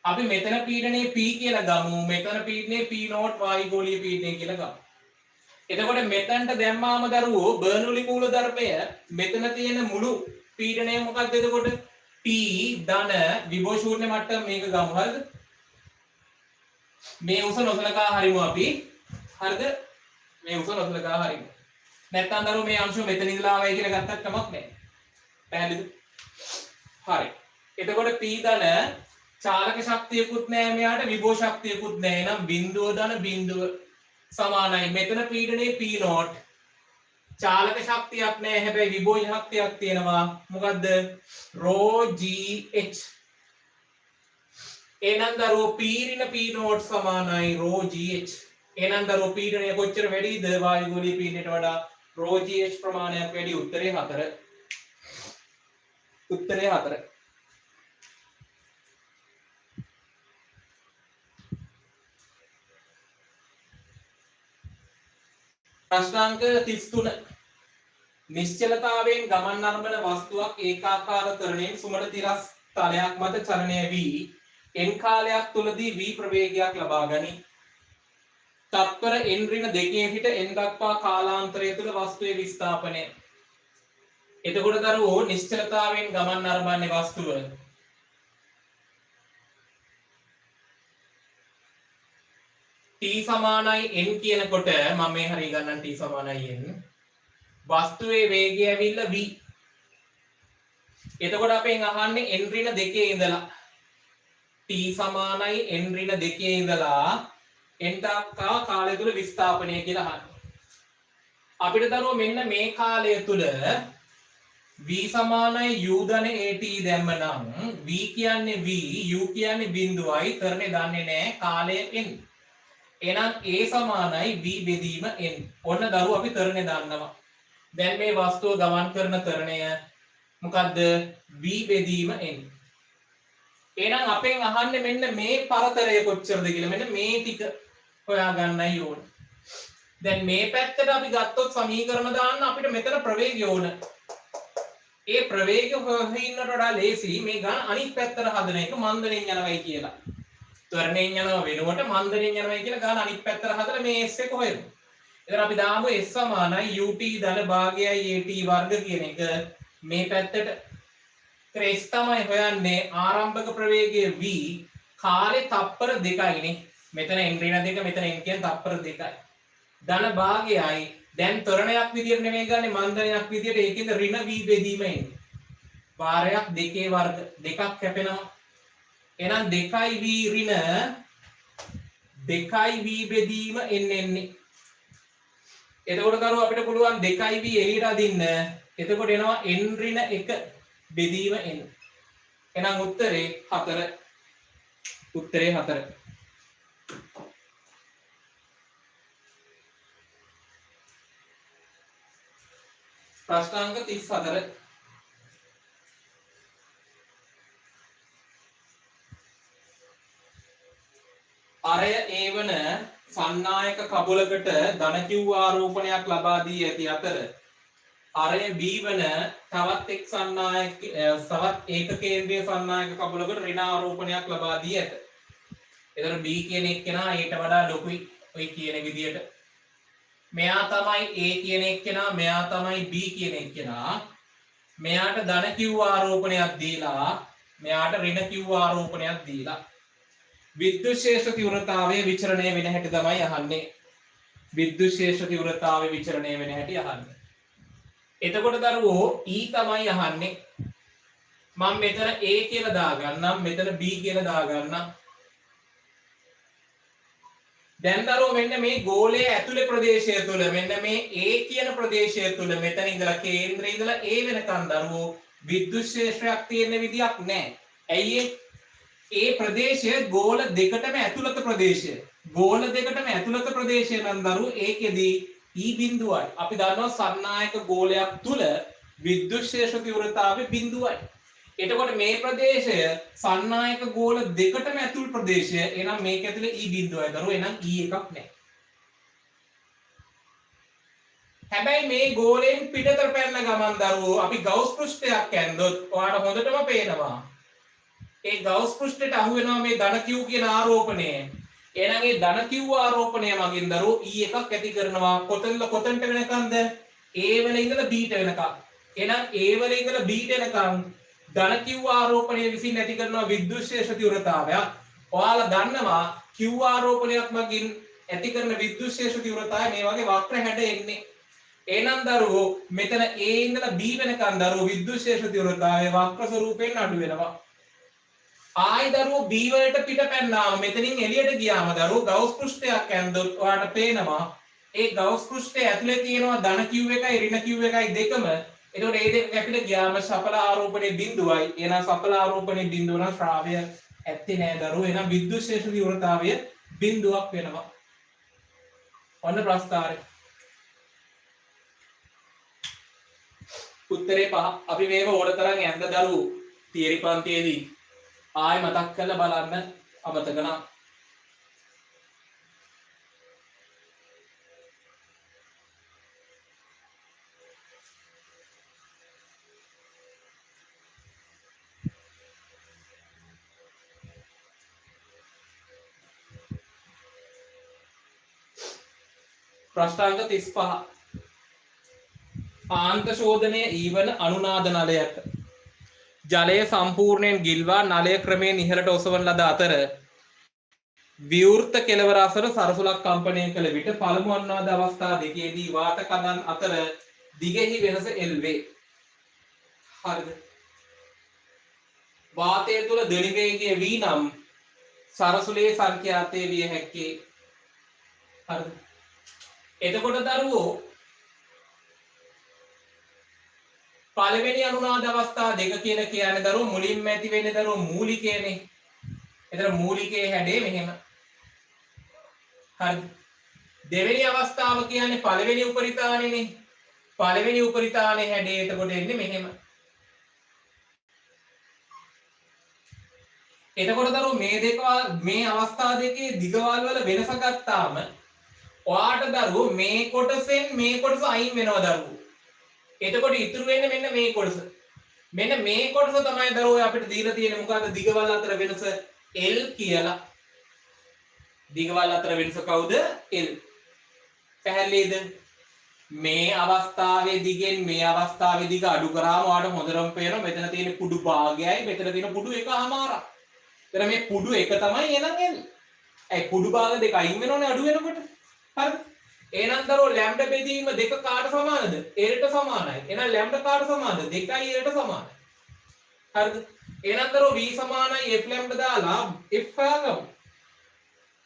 [SPEAKER 1] අපි මෙතන පීඩනයේ p කියලා ගමු. මෙතන පීඩනයේ p0 වායුගෝලීය පීඩනය කියලා ගමු. එතකොට මෙතනට දැම්මාම දරුවෝ බර්නෝලි මූලධර්මය මෙතන තියෙන මුළු පීඩනය මොකක්ද එතකොට? p ධන විභව ශූන්‍ය මට්ටම මේක ගමු. හරිද? මේ උස නොසලකා හරිමු අපි. හරිද? මේ උස නොසලකා හරිමු. නැත්තම් දරුවෝ මේ අංශුව මෙතන ඉඳලා ආවයි කියලා ගත්තත් කමක් නැහැ. පැහැදිලිද? හරි. එතකොට p ධන චාලක ශක්තියකුත් නැහැ මෙයාට, විභව ශක්තියකුත් නැහැ. එහෙනම් බිඳුව ධන බිඳුව සමානයි. මෙතන පීඩනයේ p0. චාලක ශක්තියක් නැහැ. හැබැයි විභව ශක්තියක් තියෙනවා. මොකද්ද? ρgh. එහෙනම් දරුවෝ p ඍණ p0 සමානයි ρgh. එහෙනම් දරුවෝ පීඩනය කොච්චර වැඩිද වායුගෝලීය පීඩනයට වඩා? ρgh ප්‍රමාණයක් වැඩි. උත්තරේ 4. උත්තරේ 4. ප්‍රශ්නාංක 33. නිශ්චලතාවයෙන් ගමන් නරඹන වස්තුවක් ඒකාකාර තරණයෙන් සුමන තිරස් තලයක් මත චලනය වී n කාලයක් තුලදී v ප්‍රවේගයක් ලබා ගනී. තත්පර n ඍණ 2 සිට n දක්වා කාලාන්තරය තුල වස්තුවේ විස්ථාපනය. එතකොට දරුවෝ නිශ්චලතාවයෙන් ගමන් නරඹන්නේ වස්තුව t සමානයි n කියනකොට මම මේ හරිය ගන්නම් t සමානයි n. වස්තුවේ වේගය ඇවිල්ලා v. එතකොට අපෙන් අහන්නේ n ඍණ 2 ඉඳලා t සමානයි n ඍණ 2 ඉඳලා n දක්වා කාලය තුල විස්ථාපනය කියලා අහන්නේ. අපිට දරුවෝ මෙන්න මේ කාලය තුල v සමානයි u ධන at දැම්මනම් v කියන්නේ v, u කියන්නේ බිඳුවයි, තරණේ දන්නේ නැහැ කාලය n. එහෙනම් a සමානයි v බෙදීම n. ඔන්න දරුවෝ අපි තරණේ දන්නවා. දැන් මේ වස්තුව ගමන් කරන තරණය මොකද්ද? v බෙදීම n. එහෙනම් අපෙන් අහන්නේ මෙන්න මේ පරතරය කොච්චරද කියලා. මෙන්න මේ ටික හොයාගන්නයි ඕන. දැන් මේ පැත්තට අපි ගත්තොත් සමීකරණ දාන්න අපිට මෙතන ප්‍රවේගය ඕන. ඒ ප්‍රවේගය හොයන්නට වඩා ලේසි මේ ගන්න අනිත් පැත්තට හදන එක මන්දණයෙන් යනවයි කියලා. ත්වරණයෙන් යනවා වෙනුවට මන්දණයෙන් යනවයි කියලා ගන්න අනිත් පැත්තට හදලා මේ s එක හොයමු. එතන අපි දාමු s සමානයි ut ධන භාගයයි at වර්ග කියන එක මේ පැත්තට. ක්‍රේස් තමයි හොයන්නේ ආරම්භක ප්‍රවේගය v කාලේ තප්පර 2යිනේ. මෙතන n ඍණ 2 මෙතන n කියන්නේ තප්පර 2යි. ධන භාගයයි දැන් ත්වරණයක් විදියට නෙමෙයි ගන්නෙ මන්දනයක් විදියට. ඒකෙන්ද ඍණ v බෙදීම එන්නේ. වාරයක් 2 වර්ග දෙකක් කැපෙනවා. එහෙනම් 2v ඍණ 2v බෙදීම n එන්නේ. එතකොට දරුවෝ අපිට පුළුවන් 2v එළියට අදින්න. එතකොට එනවා n ඍණ 1 බෙදීම n. එහෙනම් උත්තරේ 4. උත්තරේ 4. ප්‍රශ්නාංක 34. අරය A වන සන්නායක කබලකට ධන q ආරෝපණයක් ලබා දී ඇති අතර අරය B වන තවත් එක් සන්නායක තවත් ඒක කේන්ද්‍රීය සන්නායක කබලකට ඍණ ආරෝපණයක් ලබා දී ඇත. එතන B කියන එක්කෙනා ඊට වඩා ලොකුයි ඔය කියන විදියට. මෙයා තමයි A කියන එක්කෙනා, මෙයා තමයි B කියන එක්කෙනා. මෙයාට ධන q ආරෝපණයක් දීලා මෙයාට ඍණ q ආරෝපණයක් දීලා විද්‍යුත් ශේෂ්ඨ තීව්‍රතාවයේ විචරණය වෙන හැටි තමයි අහන්නේ. විද්‍යුත් ශේෂ්ඨ තීව්‍රතාවයේ විචරණය වෙන හැටි අහන්නේ. එතකොට දරුවෝ E තමයි අහන්නේ. මම මෙතන A කියලා දාගන්නම්, මෙතන B කියලා දාගන්නම්. දැන් දරුවෝ මෙන්න මේ ගෝලයේ ඇතුලේ ප්‍රදේශය තුල මෙන්න මේ A කියන ප්‍රදේශය තුල මෙතන ඉඳලා කේන්ද්‍රය ඉඳලා A වෙනකන් දරුවෝ විද්‍යුත් ශේෂ්ත්‍රයක් තියෙන විදියක් නැහැ. ඇයි ඒ ප්‍රදේශය ගෝල දෙකටම ඇතුළත ප්‍රදේශය. ගෝල දෙකටම ඇතුළත ප්‍රදේශය නම් දරුවෝ ඒකෙදී E බිඳුවයි. අපි දන්නවා සන්නායක ගෝලයක් තුල විද්‍යුත් ශේෂ්ත්‍ර තීව්‍රතාවය බිඳුවයි. එතකොට මේ ප්‍රදේශය සන්නායක ගෝල දෙකටම ඇතුල් ප්‍රදේශය. එහෙනම් මේක ඇතුලේ E බිඳුවයි දරුවෝ. එහෙනම් E එකක් නැහැ. හැබැයි මේ ගෝලයෙන් පිටතට පැනන ගමන් දරුවෝ අපි ගවුස් පෘෂ්ඨයක් ඇන්දොත් ඔයාලට හොඳටම පේනවා. ඒ ගවුස් පෘෂ්ඨයට අහු වෙනවා මේ ධන Q කියන ආරෝපණය. එහෙනම් ඒ ධන Q ආරෝපණය මගින් දරුවෝ E එකක් ඇති කරනවා. කොතනට වෙනකන්ද? A වල ඉඳලා B ට වෙනකන්. එහෙනම් A වල ඉඳලා B ට වෙනකන් ධන Q ආරෝපණය විසින් ඇති කරන විද්‍යුත් ශේෂ තීව්‍රතාවයක්. ඔයාලා දන්නවා Q ආරෝපණයක් මගින් ඇති කරන විද්‍යුත් ශේෂ තීව්‍රතාවය මේ වගේ වක්‍ර හැඩ එන්නේ. එහෙනම් දරුවෝ මෙතන A ඉඳලා B වෙනකන් දරුවෝ විද්‍යුත් ශේෂ තීව්‍රතාවය වක්‍ර ස්වරූපයෙන් අඩු වෙනවා. ආයි දරුවෝ B වලට පිට පැන්නාම මෙතනින් එළියට ගියාම දරුවෝ ගවුස් පෘෂ්ඨයක් ඇන්දොත් ඔයාලට පේනවා ඒ ගවුස් පෘෂ්ඨය ඇතුලේ තියෙනවා ධන Q එකයි ඍණ Q එකයි දෙකම. එතකොට මේ දෙක කැපිලා ගියාම සඵල ආරෝපණයේ බිඳුවයි. එහෙනම් සඵල ආරෝපණයේ බිඳුව නම් ශ්‍රාවය ඇත්තේ නෑ දරුවෝ. එහෙනම් විද්‍යුත් ශේෂ තීව්‍රතාවය බිඳුවක් වෙනවා. ඔන්න ප්‍රස්තාරය. උත්තරේ 5. අපි මේක ඕන තරම් ඇඳ දරුවෝ තියරි පන්තියේදී ආයෙ මතක් කරලා බලන්න අමතක නම්. ප්‍රශ්නාංක 35. ආන්ත ශෝධනය ඊවන අනුනාද නලයට ජලය සම්පූර්ණයෙන් ගිල්වා නලය ක්‍රමයෙන් ඉහළට ඔසවන ලද අතර විවෘත කෙළවර අසර සරසුලක් කම්පනය කළ විට පළමු අනුනාද අවස්ථා දෙකේදී වාත කඳන් අතර දිගෙහි වෙනස L වේ. හරිද? වාතය තුල ධ්වනි වේගය V නම් සරසුලේ සංඛ්‍යාතය විය හැක්කේ. හරිද? එතකොට දරුවෝ පළවෙනි අනුනාද අවස්ථා දෙක කියලා කියන්නේ දරුවෝ මුලින්ම ඇති වෙන්නේ දරුවෝ මූලිකයනේ. එතන මූලිකයේ හැඩය මෙහෙම. හරිද? දෙවෙනි අවස්ථාව කියන්නේ පළවෙනි උපරිතාණයනේ. පළවෙනි උපරිතාණයේ හැඩය එතකොට එන්නේ මෙහෙම. එතකොට දරුවෝ මේ අවස්ථා දෙකේ දිගවල් වල වෙනස ගත්තාම ඔයාට දරුවෝ මේ කොටසෙන් මේ කොටස අයින් වෙනවා දරුවෝ. එතකොට ඉතුරු වෙන්නේ මෙන්න මේ කොටස. මෙන්න මේ කොටස තමයි දරුවෝ අපිට දීලා තියෙන්නේ මොකද්ද? දිගවල් අතර වෙනස L කියලා. දිගවල් අතර වෙනස කවුද? L. පැහැදිලිද? මේ අවස්ථාවේ දිගෙන් මේ අවස්ථාවේ දිග අඩු කරාම ඔයාලට හොඳටම පේනවා මෙතන තියෙන කුඩු භාගයයි මෙතන තියෙන කුඩු එකමාරක්. එතන මේ කුඩු එක තමයි එනං L. ඒ කුඩු භාග දෙක අයින් වෙනවනේ අඩු වෙනකොට. හරිද? එහෙනම් දරුවෝ ලැම්ඩා බෙදීම දෙක කාට සමානද? L ට සමානයි. එහෙනම් ලැම්ඩා කාට සමානද? 2යි L ට සමානයි. හරිද? එහෙනම් දරුවෝ V සමානයි F ලැම්ඩා දාලා F හොයාගමු.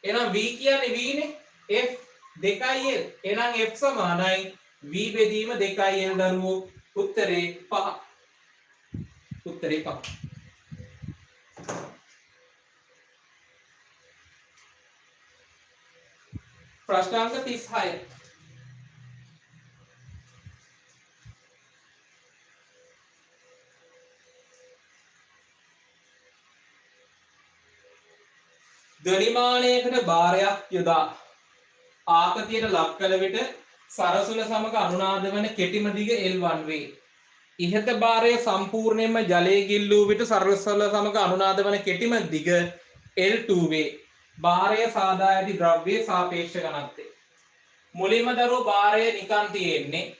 [SPEAKER 1] එහෙනම් V කියන්නේ V නේ. F 2යි L. එහෙනම් F සමානයි V බෙදීම 2යි L දරුවෝ. උත්තරේ 5. උත්තරේ 5. ප්‍රශ්නාංක 36. ධ්වනිමානයකට භාරයක් යොදා ආතතියට ලක් කළ විට සරසුල සමග අනුනාද වන කෙටිම දිග L1 වේ. ඉහත භාරය සම්පූර්ණයෙන්ම ජලයේ ගිල්ලූ විට සරසුල සමග අනුනාද වන කෙටිම දිග L2 වේ. භාරය සාදා ඇති ද්‍රව්‍යයේ සාපේක්ෂ ඝනත්වය. මුලින්ම දරුවෝ භාරය නිකන් තියෙන්නේ.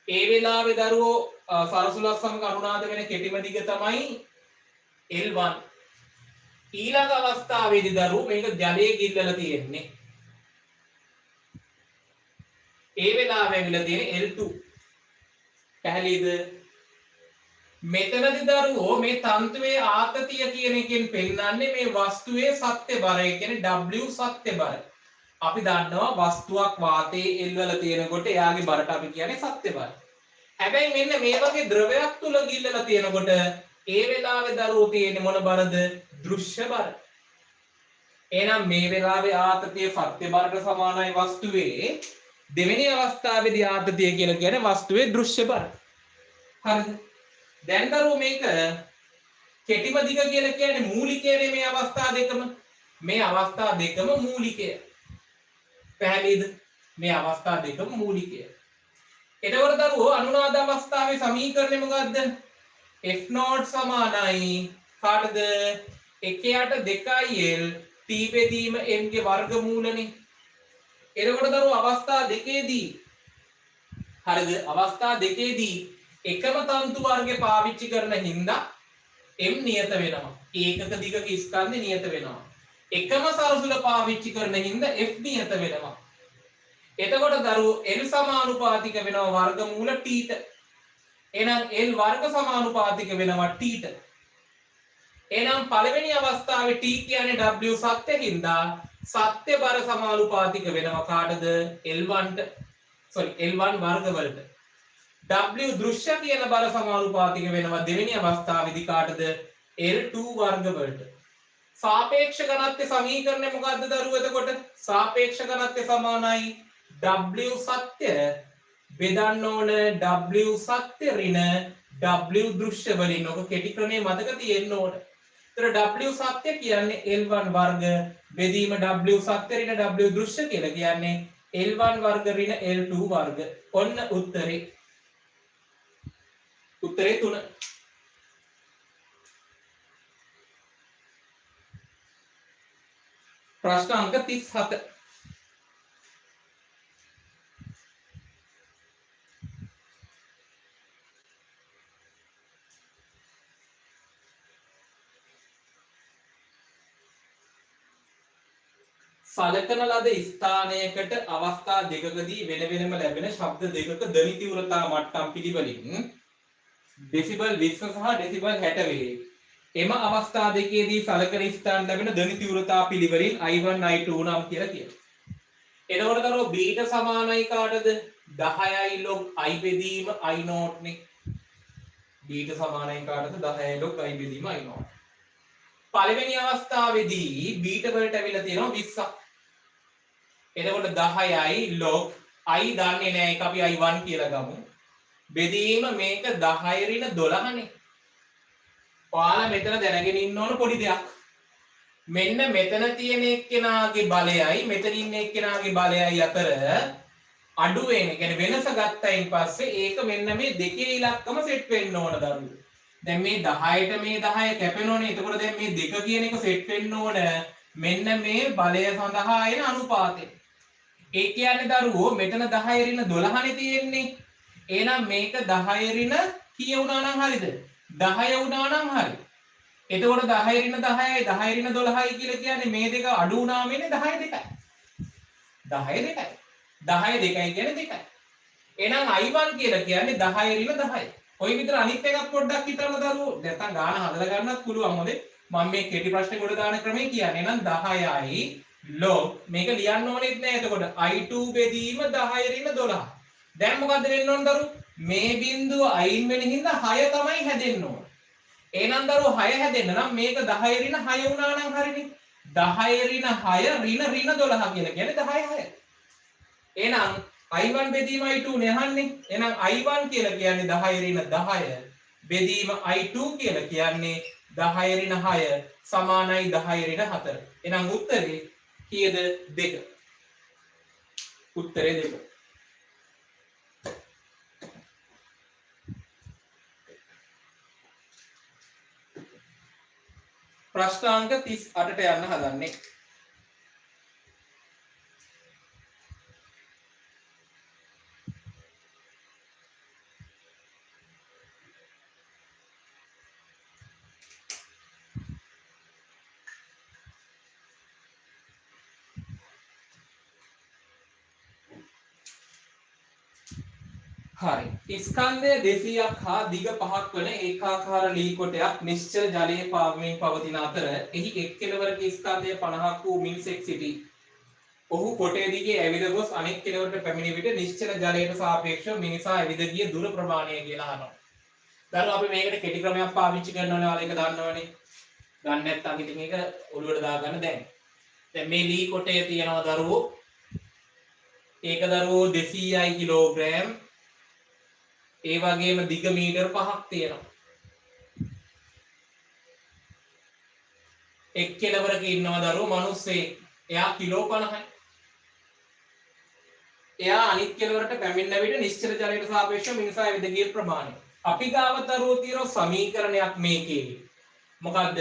[SPEAKER 1] ඒ වෙලාවේ දරුවෝ සරසුලක් සමග අනුනාද වෙන කෙටිම දිග තමයි L1. ඊළඟ අවස්ථාවේදී දරුවෝ මේක ජලයේ ගිල්ලලා තියෙන්නේ. ඒ වෙලාවේ ඇවිල්ලා තියෙන්නේ L2. පැහැදිලිද? මෙතනදී දරුවෝ මේ තන්තුවේ ආතතිය කියන එකෙන් පෙන්නන්නේ මේ වස්තුවේ සත්‍ය බරය කියන්නේ W සත්‍ය බරය. අපි දන්නවා වස්තුවක් වාතයේ L වල තියෙනකොට එයාගේ බරට අපි කියන්නේ සත්‍ය බරය. හැබැයි මෙන්න මේ වගේ ද්‍රවයක් තුල ගිල්ලලා තියෙනකොට ඒ වෙලාවේ දරුවෝ තියෙන්නේ මොන බරද? දෘශ්‍ය බර. එහෙනම් මේ වෙලාවේ ආතතිය සත්‍ය බරට සමානයි වස්තුවේ. දෙවෙනි අවස්ථාවේදී ආතතිය කියලා කියන්නේ වස්තුවේ දෘශ්‍ය බර. හරිද? දැන් දරුවෝ මේක කෙටිම දිග කියලා කියන්නේ මූලිකයනේ මේ අවස්ථා දෙකම. මේ අවස්ථා දෙකම මූලිකය. පැහැදිලිද? මේ අවස්ථා දෙකම මූලිකය. එතකොට දරුවෝ අනුනාද අවස්ථාවේ සමීකරණය මොකද්ද? f0 සමානයි කාටද? 1යට 2l t බෙදීම m ගේ වර්ගමූලනේ. එතකොට දරුවෝ අවස්ථා දෙකේදී හරිද? අවස්ථා දෙකේදී එකම තන්තු වර්ගය පාවිච්චි කරන හින්දා m නියත වෙනවා. ඒකක දිගක ස්කන්ධය නියත වෙනවා. එකම සරසුල පාවිච්චි කරන හින්දා f නියත වෙනවා. එතකොට දරුවෝ l සමානුපාතික වෙනවා වර්ගමූල t ට. එහෙනම් l වර්ග සමානුපාතික වෙනවා t ට. එහෙනම් පළවෙනි අවස්ථාවේ t කියන්නේ w සත්‍යකින්දා සත්‍ය බර සමානුපාතික වෙනවා කාටද? l1 ට. l1 වර්ග වලට. w දෘශ්‍ය කියන බර සමානුපාතික වෙනවා දෙවෙනි අවස්ථාවේදී කාටද? l2 වර්ග වලට. සාපේක්ෂ ඝනත්ව සමීකරණය මොකද්ද දරුවෝ? එතකොට සාපේක්ෂ ඝනත්ව සමානයි w සත්‍ය බෙදන්න ඕන w සත්‍ය ඍණ w දෘශ්‍ය වලින්. ඔක කෙටි ක්‍රමයේ මතක තියෙන්න ඕන. ඒතර w සත්‍ය කියන්නේ l1 වර්ග බෙදීම w සත්‍ය ඍණ w දෘශ්‍ය කියලා කියන්නේ l1 වර්ග ඍණ l2 වර්ග. ඔන්න උත්තරේ. උත්තරේ 3. ප්‍රශ්න අංක 37. සලකන ලද ස්ථානයකට අවස්ථා දෙකකදී වෙන වෙනම ලැබෙන ශබ්ද දෙකක ධ්වනි තීව්‍රතා මට්ටම් පිළිවෙලින් ඩෙසිබල් 20 සහ ඩෙසිබල් 60 වේ. එම අවස්ථා දෙකේදී සලකන ස්ථාන ලැබෙන ධ්වනි තීව්‍රතා පිළිවෙලින් I1 I2 නම් කියලා කියනවා. එතකොට දරුවෝ B ට සමානයි කාටද? 10යි log I බෙදීම I0 නේ. B ට සමානයි කාටද? 10යි log I බෙදීම I0. පළවෙනි අවස්ථාවේදී B ට වලට ඇවිල්ලා තියෙනවා 20ක්. එතකොට 10යි log I දන්නේ නැහැ ඒක අපි I1 කියලා ගමු. බෙදීම මේක 10 ඍණ 12නේ. ඔයාලා මෙතන දැනගෙන ඉන්න ඕන පොඩි දෙයක්. මෙන්න මෙතන තියෙන එක්කෙනාගේ බලයයි මෙතන ඉන්න එක්කෙනාගේ බලයයි අතර අඩු වෙන. ඒ කියන්නේ වෙනස ගත්තයින් පස්සේ ඒක මෙන්න මේ දෙකේ ඉලක්කම සෙට් වෙන්න ඕන දරුවෝ. දැන් මේ 10ට මේ 10 කැපෙනෝනේ. එතකොට දැන් මේ දෙක කියන එක සෙට් වෙන්න ඕන මෙන්න මේ බලය සඳහා එන අනුපාතය. ඒ කියන්නේ දරුවෝ මෙතන 10 ඍණ 12නේ තියෙන්නේ. එහෙනම් මේක 10 ඍණ කීය වුණා නම් හරියද? 10 වුණා නම් හරි. එතකොට 10 ඍණ 10යි 10 ඍණ 12යි කියලා කියන්නේ මේ දෙක අඩු වුණාම එන්නේ 10 2යි. 10 2යි. 10 2යි කියන්නේ 2යි. එහෙනම් I1 කියලා කියන්නේ 10 ඍණ 10යි. ඔය විතර අනිත් එකක් පොඩ්ඩක් හිතන්න දරුවෝ. නැත්තම් ගාන හදලා ගන්නත් පුළුවන් මොදේ. මම මේ කෙටි ප්‍රශ්නේ කොට දාන ක්‍රමය කියන්නේ. එහෙනම් 10යි log මේක ලියන්න ඕනෙත් නෑ. එතකොට I2 බෙදීම 10 ඍණ 12. දැන් මොකද්ද වෙන්න ඕන දරුවෝ? මේ බිඳුව අයින් වෙන හින්දා 6 තමයි හැදෙන්න ඕන. එහෙනම් දරුවෝ 6 හැදෙන්න නම් මේක 10 ඍණ 6 වුණා නම් හරිනේ. 10 ඍණ 6 ඍණ 12 කියලා කියන්නේ 10 6. එහෙනම් I1 බෙදීම I2 නේ අහන්නේ. එහෙනම් I1 කියලා කියන්නේ 10 ඍණ 10 බෙදීම I2 කියලා කියන්නේ 10 ඍණ 6 සමානයි 10 ඍණ 4. එහෙනම් උත්තරේ කීයද? 2. උත්තරේ 2. ප්‍රශ්න අංක 38ට යන්න හදන්නේ. හරි. ස්කන්ධය 200ක් හා දිග 5ක් වන ඒකාකාර ලී කොටයක් නිශ්චල ජලයේ පාවෙමින් පවතින අතර එහි එක් කෙළවරක ස්කන්ධය 50ක් වූ මිනිසෙක් සිටී. ඔහු කොටේ දිගේ ඇවිද ගොස් අනෙක් කෙළවරට පැමිණි විට නිශ්චල ජලයට සාපේක්ෂව මිනිසා ඇවිද ගිය දුර ප්‍රමාණය කියලා අහනවා. දරුවෝ අපි මේකට කෙටි ක්‍රමයක් පාවිච්චි කරනවනේ. ඔයාලා ඒක දන්නවනේ. දන්නේ නැත්නම් ඉතින් ඒක ඔළුවට දාගන්න දැන්. දැන් මේ ලී කොටේ තියෙනවා දරුවෝ. ඒක දරුවෝ 200යි කිලෝග්‍රෑම්. ඒ වගේම දිග මීටර් 5ක් තියෙනවා. එක් කෙලවරක ඉන්නවා දරුවෝ මිනිස්සේ. එයා කිලෝ 50යි. එයා අනිත් කෙලවරට පැමිණෙන විට නිශ්චල ජලයට සාපේක්ෂව මිනිසා ඇවිද ගිය ප්‍රමාණය. අපි ගාව දරුවෝ තියෙන සමීකරණයක් මේකේ. මොකද්ද?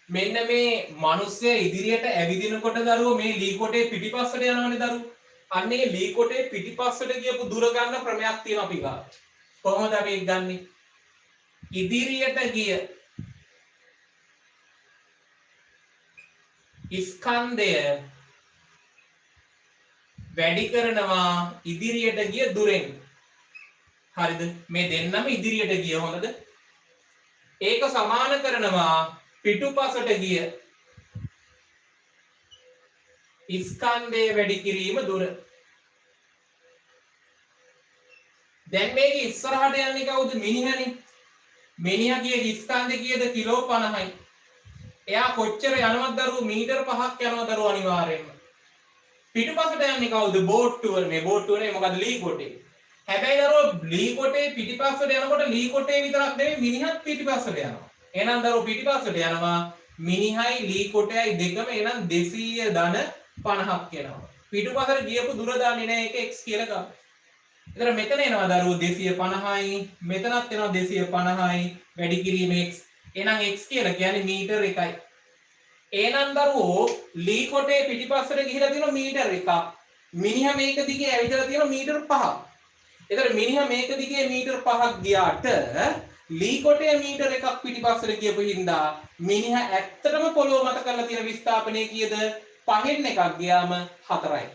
[SPEAKER 1] මෙන්න මේ මිනිස්සයා ඉදිරියට ඇවිදිනකොට දරුවෝ මේ ලී කොටේ පිටිපස්සට යනවනේ දරුවෝ. අන්න ඒ ලී කොටේ පිටිපස්සට ගියපු දුර ගන්න ක්‍රමයක් තියෙනවා අපි ගාව. කොහොමද අපි ඒක ගන්නෙ? ඉදිරියට ගිය ස්කන්ධය වැඩි කරනවා ඉදිරියට ගිය දුරෙන්. හරිද? මේ දෙන්නම ඉදිරියට ගිය හොඳද? ඒක සමාන කරනවා පිටුපසට ගිය ස්කන්ධය වැඩි කිරීම දුර. දැන් මේක ඉස්සරහට යන්නේ කවුද? මිනිහනේ. මිනිහා ගිය ස්කන්ධය කීයද? කිලෝ 50යි. එයා කොච්චර යනවද දරුවෝ? මීටර් 5ක් යනවා දරුවෝ අනිවාර්යෙන්ම. පිටුපසට යන්නේ කවුද? බෝට්ටුව. මේ බෝට්ටුවනේ මොකද? ලී කොටේ. හැබැයි දරුවෝ ලී කොටේ පිටිපස්සට යනකොට ලී කොටේ විතරක් නෙමෙයි මිනිහත් පිටිපස්සට යනවා. එහෙනම් දරුවෝ පිටිපස්සට යනවා මිනිහයි ලී කොටයයි දෙකම එහෙනම් 200 ධන 50ක් වෙනවා. පිටුපසට ගියපු දුර දාන්නේ නැහැ. ඒක x කියලා ගන්න. එතන මෙතන එනවා දරුවෝ 250යි. මෙතනත් එනවා 250යි. වැඩි කිරීම x. එහෙනම් x කියලා කියන්නේ මීටර් 1යි. එහෙනම් දරුවෝ ලී කොටේ පිටිපස්සට ගිහිලා තියෙනවා මීටර් 1ක්. මිනිහා මේක දිගේ ඇවිදලා තියෙනවා මීටර් 5ක්. එතන මිනිහා මේක දිගේ මීටර් 5ක් ගියාට ලී කොටේ මීටර් 1ක් පිටිපස්සට ගියපු හින්දා මිනිහා ඇත්තටම පොළොව මත කරලා තියෙන විස්ථාපනය කීයද? 5න් එකක් ගියාම 4යි.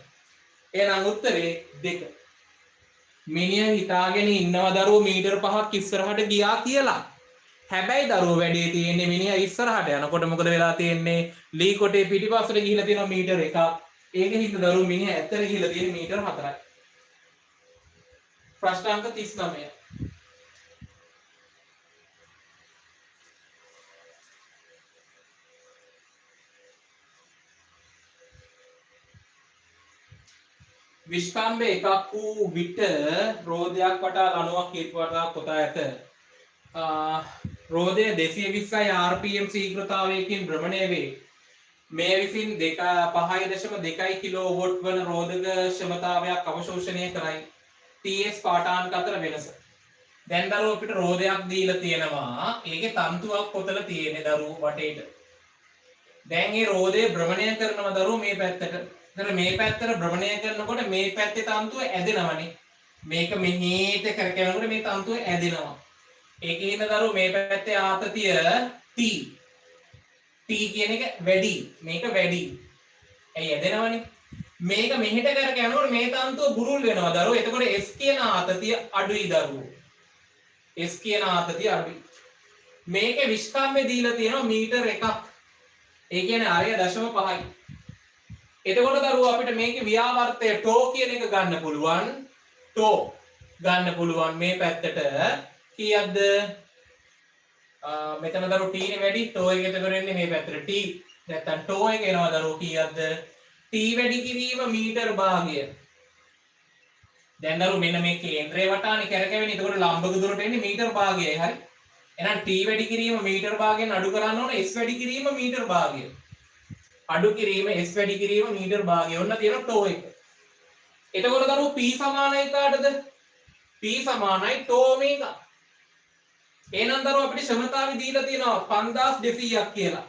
[SPEAKER 1] එහෙනම් උත්තරේ 2. මිනිහා හිතාගෙන ඉන්නවා දරුවෝ මීටර් 5ක් ඉස්සරහට ගියා කියලා. හැබැයි දරුවෝ වැඩේ තියෙන්නේ මිනිහා ඉස්සරහට යනකොට මොකද වෙලා තියෙන්නේ? ලී කොටේ පිටිපස්සට ගිහිලා තියෙනවා මීටර් 1ක්. ඒකෙ හින්දා දරුවෝ මිනිහා ඇත්තට ගිහිලා තියෙන්නේ මීටර් 4යි. ප්‍රශ්න අංක 39. විස්කම්භ එකක් වූ විට රෝදයක් වටා ලණුවක් හේතු වටා කොටා ඇත. රෝදය 220යි rpm ශීඝ්‍රතාවයකින් භ්‍රමණය වේ. මේ විසින් 5.2 කිලෝවොට් වන රෝධක ක්ෂමතාවයක් අවශෝෂණය කරයි. TS පාඨාංක අතර වෙනස. දැන් දරුවෝ අපිට රෝදයක් දීලා තියෙනවා. ඒකේ තන්තුවක් කොතල තියෙන්නේ දරුවෝ වටේට. දැන් මේ රෝදය භ්‍රමණය කරනවා දරුවෝ මේ පැත්තට. එතන මේ පැත්තට භ්‍රමණය කරනකොට මේ පැත්තේ තන්තුව ඇදෙනවනේ. මේක මෙහෙට කරකැවෙනකොට මේ තන්තුව ඇදෙනවා. ඒකේ ඉන්න දරුවෝ මේ පැත්තේ ආතතිය T. T කියන එක වැඩි. මේක වැඩි. ඇයි ඇදෙනවනේ? මේක මෙහෙට කරකැවෙනකොට මේ තන්තුව බුරුල් වෙනවා දරුවෝ. එතකොට S කියන ආතතිය අඩුයි දරුවෝ. S කියන ආතතිය අඩුයි. මේකේ විස්කම්භය දීලා තියෙනවා මීටර් 1ක්. ඒ කියන්නේ ආර්ය 0.5යි. එතකොට දරුවෝ අපිට මේකේ ව්‍යාවර්තය ටෝ කියන එක ගන්න පුළුවන්. ටෝ ගන්න පුළුවන් මේ පැත්තට කීයක්ද? මෙතන දරුවෝ t නේ වැඩි. ටෝ එක එතකොට එන්නේ මේ පැත්තට t. නැත්තම් ටෝ එක එනවා දරුවෝ කීයක්ද? t වැඩි කිරීම මීටර් භාගය. දැන් දරුවෝ මෙන්න මේ කේන්ද්‍රය වටානේ කරකැවෙන්නේ. එතකොට ලම්බක දුරට එන්නේ මීටර් භාගයයි. හරි. එහෙනම් t වැඩි කිරීම මීටර් භාගයෙන් අඩු කරන්න ඕන s වැඩි කිරීම මීටර් භාගය. අඩු කිරීම s වැඩි කිරීම මීටර් භාගය. ඔන්න තියෙන ටෝ එක. එතකොට දරුවෝ p සමානයි කාටද? p සමානයි ටෝ මේක. එහෙනම් දරුවෝ අපිට ක්ෂමතාවය දීලා තියෙනවා 5200ක් කියලා.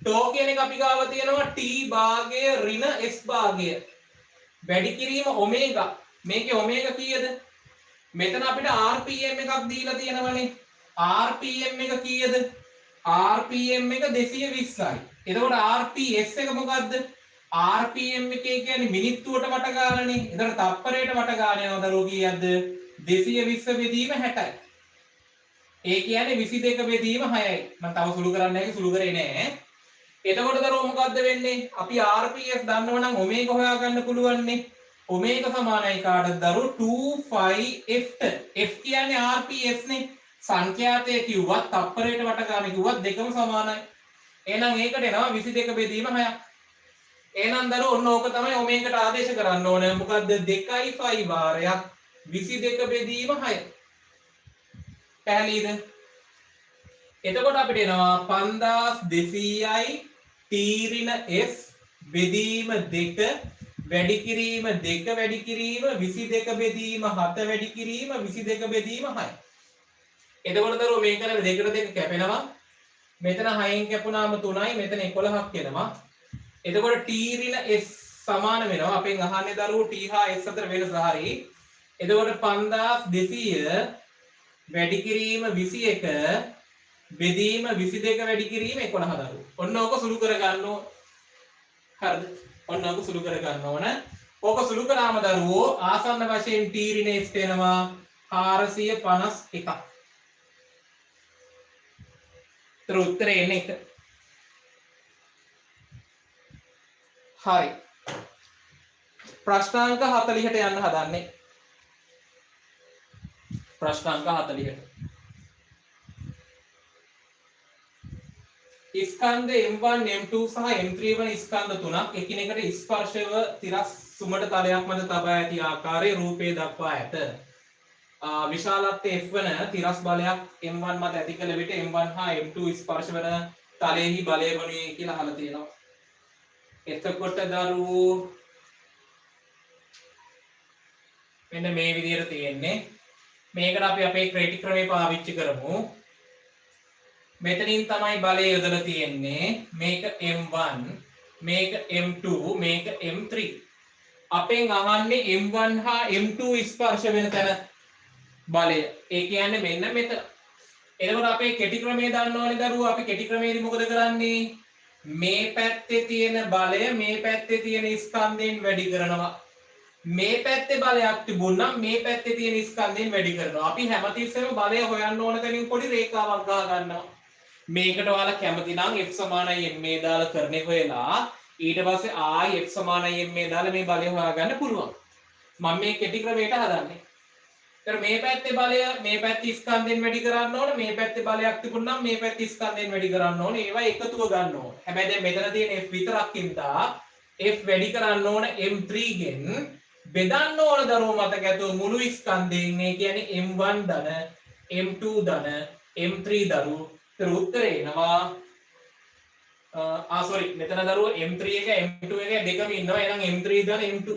[SPEAKER 1] ටෝ කියන එක අපි ගාව තියෙනවා t භාගය ඍණ s භාගය. වැඩි කිරීම ඔමේගා. මේකේ ඔමේගා කීයද? මෙතන අපිට rpm එකක් දීලා තියෙනවනේ. rpm එක කීයද? rpm එක 220යි. එතකොට rps එක මොකද්ද? rpm එකේ කියන්නේ මිනිත්තුවට වට ගානනේ. එතකොට තප්පරයට වට ගාන යනවා දරුවෝ කීයක්ද? 220 බෙදීම 60යි. ඒ කියන්නේ 22 බෙදීම 6යි. මම තව සුළු කරන්න හැකි සුළු කරේ නෑ. එතකොට දරුවෝ මොකද්ද වෙන්නේ? අපි rps දන්නවනම් ඔමේගා හොයාගන්න පුළුවන්නේ. ඔමේගා සමානයි කාටද දරුවෝ? 25f. f කියන්නේ rps නේ. සංඛ්‍යාතය කිව්වත් තප්පරයට වට ගන්න කිව්වත් දෙකම සමානයි. එහෙනම් ඒකට එනවා 22 බෙදීම 6ක්. එහෙනම් දරුවෝ ඔන්න ඕක තමයි ඔමේගාට ආදේශ කරන්න ඕනේ. මොකද්ද? 2.5 වාරයක් 22 බෙදීම 6. පැහැදිලිද? එතකොට අපිට එනවා 5200යි t ඍණ f බෙදීම 2 වැඩි කිරීම 2 වැඩි කිරීම 22 බෙදීම 7 වැඩි කිරීම 22 බෙදීම 6. එතකොට දරුවෝ මේක කරලා 2ට 2 කැපෙනවා. මෙතන 6න් කැපුණාම 3යි මෙතන 11ක් එනවා. එතකොට t ඍණ s සමාන වෙනවා. අපෙන් අහන්නේ දරුවෝ t හා s අතර වෙනස හරි. එතකොට 5200 වැඩි කිරීම 21 බෙදීම 22 වැඩි කිරීම 11 දරුවෝ. ඔන්න ඕක සුළු කර ගන්න ඕන. හරිද? ඔන්න ඕක සුළු කර ගන්න ඕන. ඕක සුළු කරාම දරුවෝ ආසන්න වශයෙන් t ඍණ s වෙනවා 451. ඒතර උත්තරේ එන්නේ 1. හරි. ප්‍රශ්නාංක 40ට යන්න හදන්නේ. ප්‍රශ්නාංක 40ට. ස්කන්ධ M1 M2 සහ M3 වන ස්කන්ධ තුනක් එකිනෙකට ස්පර්ශව තිරස් සුමට තලයක් මත තබා ඇති ආකාරයේ රූපේ දක්වා ඇත. විශාලත්වයේ F වන තිරස් බලයක් M1 මත ඇති කළ විට M1 හා M2 ස්පර්ශ වන තලයේහි බලය වනුයේ කියලා අහලා තියෙනවා. එතකොට දරුවෝ මෙන්න මේ විදිහට තියෙන්නේ. මේකට අපි අපේ ක්‍රේටි ක්‍රමය පාවිච්චි කරමු. මෙතනින් තමයි බලය යොදලා තියෙන්නේ. මේක M1, මේක M2, මේක M3. අපෙන් අහන්නේ M1 හා M2 ස්පර්ශ වෙන තැන බලය. ඒ කියන්නේ මෙන්න මෙතන. එතකොට අපේ කෙටි ක්‍රමය දන්නවනේ දරුවෝ. අපි කෙටි ක්‍රමයේදී මොකද කරන්නේ? මේ පැත්තේ තියෙන බලය මේ පැත්තේ තියෙන ස්කන්ධයෙන් වැඩි කරනවා. මේ පැත්තේ බලයක් තිබුණනම් මේ පැත්තේ තියෙන ස්කන්ධයෙන් වැඩි කරනවා. අපි හැමතිස්සෙම බලය හොයන්න ඕන තැනින් පොඩි රේඛාවක් ගහ ගන්නවා. මේකට ඔයාලා කැමති නම් f සමානයි ma දාලා කරන්නේ හොයලා ඊට පස්සේ ආයි f සමානයි ma දාලා මේ බලය හොයාගන්න පුළුවන්. මම මේ කෙටි ක්‍රමයට හදන්නේ. ඒතර මේ පැත්තේ බලය මේ පැත්තේ ස්කන්ධයෙන් වැඩි කරන්න ඕන. මේ පැත්තේ බලයක් තිබුණනම් මේ පැත්තේ ස්කන්ධයෙන් වැඩි කරන්න ඕන. ඒවා එකතුව ගන්න ඕන. හැබැයි දැන් මෙතන තියෙන f විතරක් ඉඳලා f වැඩි කරන්න ඕන m3 ගෙන් බෙදන්න ඕන දරුවෝ මතක ඇතුව මුළු ස්කන්ධයෙන්. ඒ කියන්නේ m1 ධන m2 ධන m3 දරුවෝ. ඒතර උත්තරේ එනවා sorry මෙතන දරුවෝ m3 එක m2 එක දෙකම ඉන්නවා. එහෙනම් m3 ධන m2.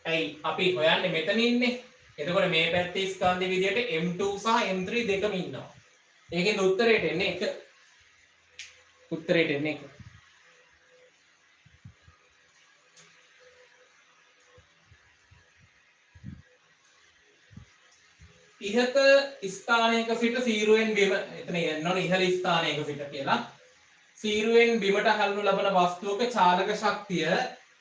[SPEAKER 1] ඇයි අපි හොයන්නේ මෙතන ඉන්නේ. එතකොට මේ පැත්තේ ස්කන්ධ විදියට m2 සහ m3 දෙකම ඉන්නවා. ඒකෙන් උත්තරේට එන්නේ 1. උත්තරේට එන්නේ 1. ඉහත ස්ථානයක සිට සීරුවෙන් බිම එතන යන්න ඉහළ ස්ථානයක සිට කියලා සීරුවෙන් බිමට හල්නු ලබන වස්තුවක චාලක ශක්තිය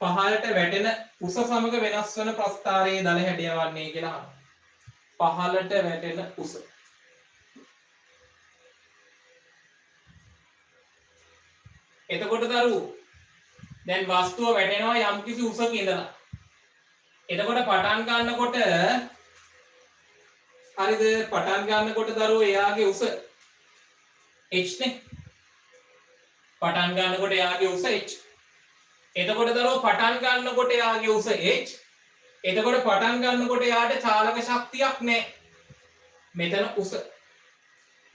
[SPEAKER 1] පහළට වැටෙන උස සමග වෙනස් වන ප්‍රස්ථාරයේ දල හැඩය වන්නේ කියලා අහනවා. පහළට වැටෙන උස. එතකොට දරුවෝ දැන් වස්තුව වැටෙනවා යම්කිසි උසක ඉඳලා. එතකොට පටන් ගන්නකොට හරිද පටන් ගන්නකොට දරුවෝ එයාගේ උස h නේ. පටන් ගන්නකොට එයාගේ උස h. එතකොට දරුවෝ පටන් ගන්නකොට එයාගේ උස h. එතකොට පටන් ගන්නකොට එයාට චාලක ශක්තියක් නැහැ. මෙතන උස.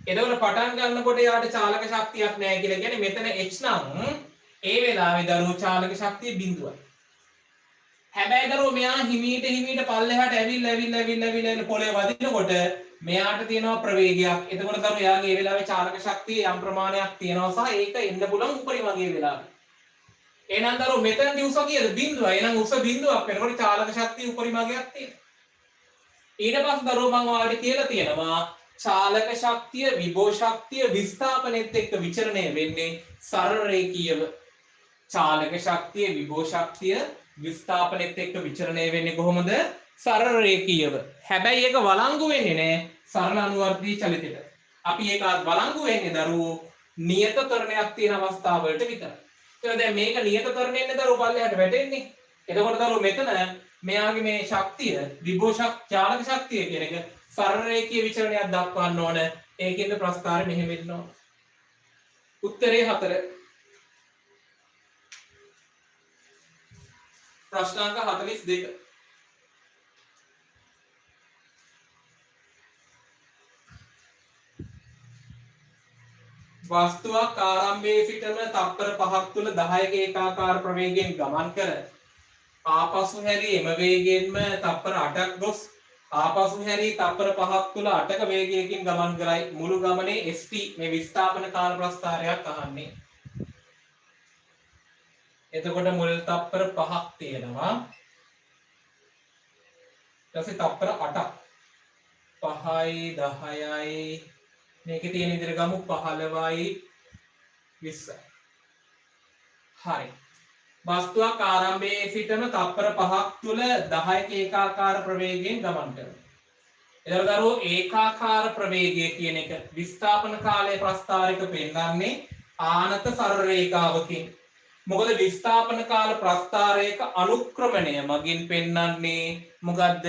[SPEAKER 1] එතකොට පටන් ගන්නකොට එයාට චාලක ශක්තියක් නැහැ කියලා කියන්නේ මෙතන h නම් ඒ වෙලාවේ දරුවෝ චාලක ශක්තිය බිඳුවයි. හැබැයි දරුවෝ මෙයා හිමීට පල්ලෙහාට ඇවිල්ලා පොළේ වදිනකොට මෙයාට තියෙනවා ප්‍රවේගයක්. එතකොට දරුවෝ එයාගේ ඒ වෙලාවේ චාලක ශක්තිය යම් ප්‍රමාණයක් තියෙනවා සහ ඒක එන්න පුළුවන් උපරිමගේ වෙලාවේ. එහෙනම් දරුවෝ මෙතනදී උස කීයද? බිඳුවයි. එහෙනම් උස බිඳුවක් වෙනකොට චාලක ශක්තිය උපරිමගයක් තියෙනවා. ඊට පස්සේ දරුවෝ මම ඔයාලට කියලා තියෙනවා චාලක ශක්තිය විභව ශක්තිය විස්ථාපනෙත් එක්ක විචරණය වෙන්නේ සරල රේඛීයව. චාලක ශක්තිය විභව ශක්තිය විස්ථාපනෙත් එක්ක විචරණය වෙන්නේ කොහොමද? සරල රේඛීයව. හැබැයි ඒක වළංගු වෙන්නේ නැහැ සරල අනුවර්තී චලිතයට. අපි ඒක වළංගු වෙන්නේ දරුවෝ නියත ත්වරණයක් තියෙන අවස්ථාවලට විතරයි. ඒක දැන් මේක නියත ත්වරණයෙන්ද දරුවෝ පල්ලෙහාට වැටෙන්නේ. එතකොට දරුවෝ මෙතන මෙයාගේ මේ ශක්තිය විභව චාලක ශක්තිය කියන එක සරල රේඛීය විචරණයක් දක්වන්න ඕන. ඒකෙන්ද ප්‍රස්ථාරය මෙහෙම වෙන්න ඕන. උත්තරේ 4. ප්‍රශ්නාංක 42. වස්තුවක් ආරම්භයේ සිටම තප්පර 5ක් තුල 10ක ඒකාකාර ප්‍රවේගයෙන් ගමන් කර ආපසු හැරී එම වේගයෙන්ම තප්පර 8ක් ගොස් ආපසු හැරී තප්පර 5ක් තුල 8ක වේගයකින් ගමන් කරයි. මුළු ගමනේ st මේ විස්ථාපන කාල ප්‍රස්ථාරයක් අහන්නේ. එතකොට මුල් තප්පර 5ක් තියෙනවා. ඊට පස්සේ තප්පර 8ක් 5යි 10යි මේකේ තියෙන විදිහට ගමු 15යි 20යි. හරි. වස්තුවක් ආරම්භයේ සිටම තප්පර 5ක් තුල 10ක ඒකාකාර ප්‍රවේගයෙන් ගමන් කරනවා. එතකොට දරුවෝ ඒකාකාර ප්‍රවේගය කියන එක විස්ථාපන කාලයේ ප්‍රස්ථාරයක පෙන්වන්නේ ආනත සරල රේඛාවකින්. මොකද විස්ථාපන කාල ප්‍රස්ථාරයක අනුක්‍රමණය මගින් පෙන්වන්නේ මොකද්ද?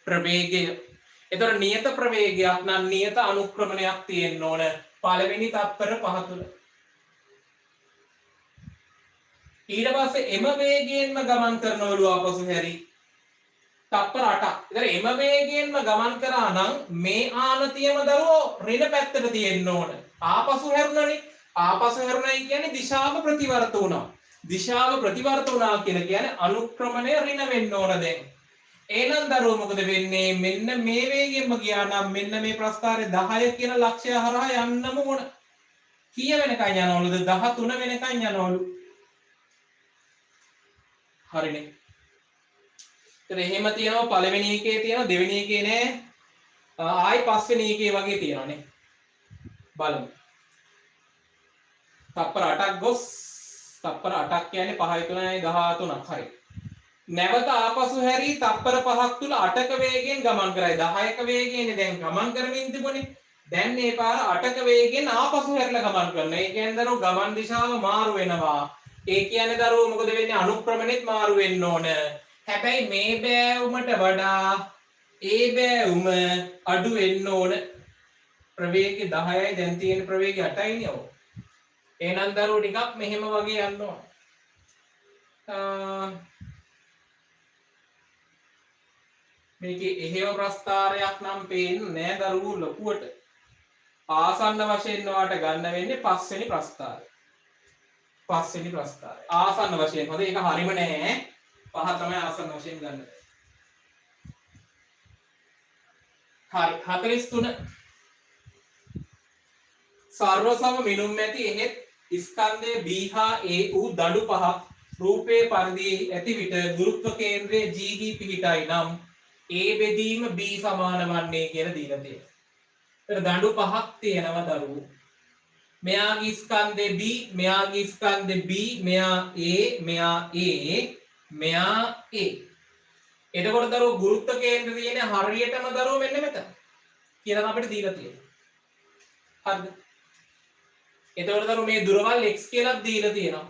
[SPEAKER 1] ප්‍රවේගය. එතකොට නියත ප්‍රවේගයක් නම් නියත අනුක්‍රමණයක් තියෙන්න ඕන පළවෙනි තප්පර 5 තුල. ඊට පස්සේ එම වේගයෙන්ම ගමන් කරනවලු ආපසු හැරි තප්පර 8ක්. ඉතින් එම වේගයෙන්ම ගමන් කරා නම් මේ ආනතියම දරුවෝ ඍණ පැත්තට තියෙන්න ඕන. ආපසු හැරුණනේ. ආපසු හැරුණයි කියන්නේ දිශාව ප්‍රතිවර්ත වුණා. දිශාව ප්‍රතිවර්ත වුණා කියලා කියන්නේ අනුක්‍රමණය ඍණ වෙන්න ඕන දැන්. එහෙනම් දරුවෝ මොකද වෙන්නේ? මෙන්න මේ වේගයෙන්ම ගියා නම් මෙන්න මේ ප්‍රස්ථාරයේ 10 කියන ලක්ෂ්‍යය හරහා යන්නම ඕන. කීය වෙනකන් යනවලුද? 13 වෙනකන් යනවලු. හරිනේ. ඒතර එහෙම තියෙනවා පළවෙනි එකේ තියෙනවා දෙවෙනි එකේ නෑ. ආයි පස්වෙනි එකේ වගේ තියෙනවානේ. බලමු. තප්පර 8ක් ගොස් තප්පර 8ක් කියන්නේ 5යි 3යි 13ක්. හරි. නැවත ආපසු හැරී තප්පර 5ක් තුල 8ක වේගයෙන් ගමන් කරයි. 10ක වේගයෙන් දැන් ගමන් කරමින් තිබුණේ. දැන් මේ පාර 8ක වේගයෙන් ආපසු හැරිලා ගමන් කරනවා. ඒ කියන්නේ දරුවෝ ගමන් දිශාව මාරු වෙනවා. ඒ කියන්නේ දරුවෝ මොකද වෙන්නේ? අනුක්‍රමණෙත් මාරු වෙන්න ඕන. හැබැයි මේ බෑවුමට වඩා ඒ බෑවුම අඩු වෙන්න ඕන. ප්‍රවේගය 10යි දැන් තියෙන ප්‍රවේගය 8යිනේ ඔව්. එහෙනම් දරුවෝ ටිකක් මෙහෙම වගේ යන්න ඕන. මේකේ එහෙම ප්‍රස්ථාරයක් නම් පේන්නේ නෑ දරුවෝ ලොකුවට. ආසන්න වශයෙන් ඔයාට ගන්න වෙන්නේ පස්වෙනි ප්‍රස්ථාරය. පස්වෙනි ප්‍රස්ථාරය. ආසන්න වශයෙන්. හොඳ ඒක හරිම නෑ. පහ තමයි ආසන්න වශයෙන් ගන්න. හරි 43 සර්ව සම මිනුම් ඇති එහෙත් ස්කන්ධයේ B හා A වූ දඬු පහක් රූපේ පරිදි ඇති විට ගුරුත්ව කේන්ද්‍රයේ G ගී පිහිටයි නම් A බෙදීම B සමාන වන්නේ කියලා දීලා තියෙනවා. ඒතර දඬු පහක් තියෙනවා දරුවෝ. මෙයාගේ ස්කන්ධේ B, මෙයාගේ ස්කන්ධේ B, මෙයා A, මෙයා A, මෙයා A. එතකොට දරුවෝ ගුරුත්ව කේන්ද්‍රය තියෙන්නේ හරියටම දරුවෝ මෙන්න මෙතන. කියලා අපිට දීලා තියෙනවා. හරිද? එතකොට දරුවෝ මේ දුරවල් x කියලා දීලා තියෙනවා.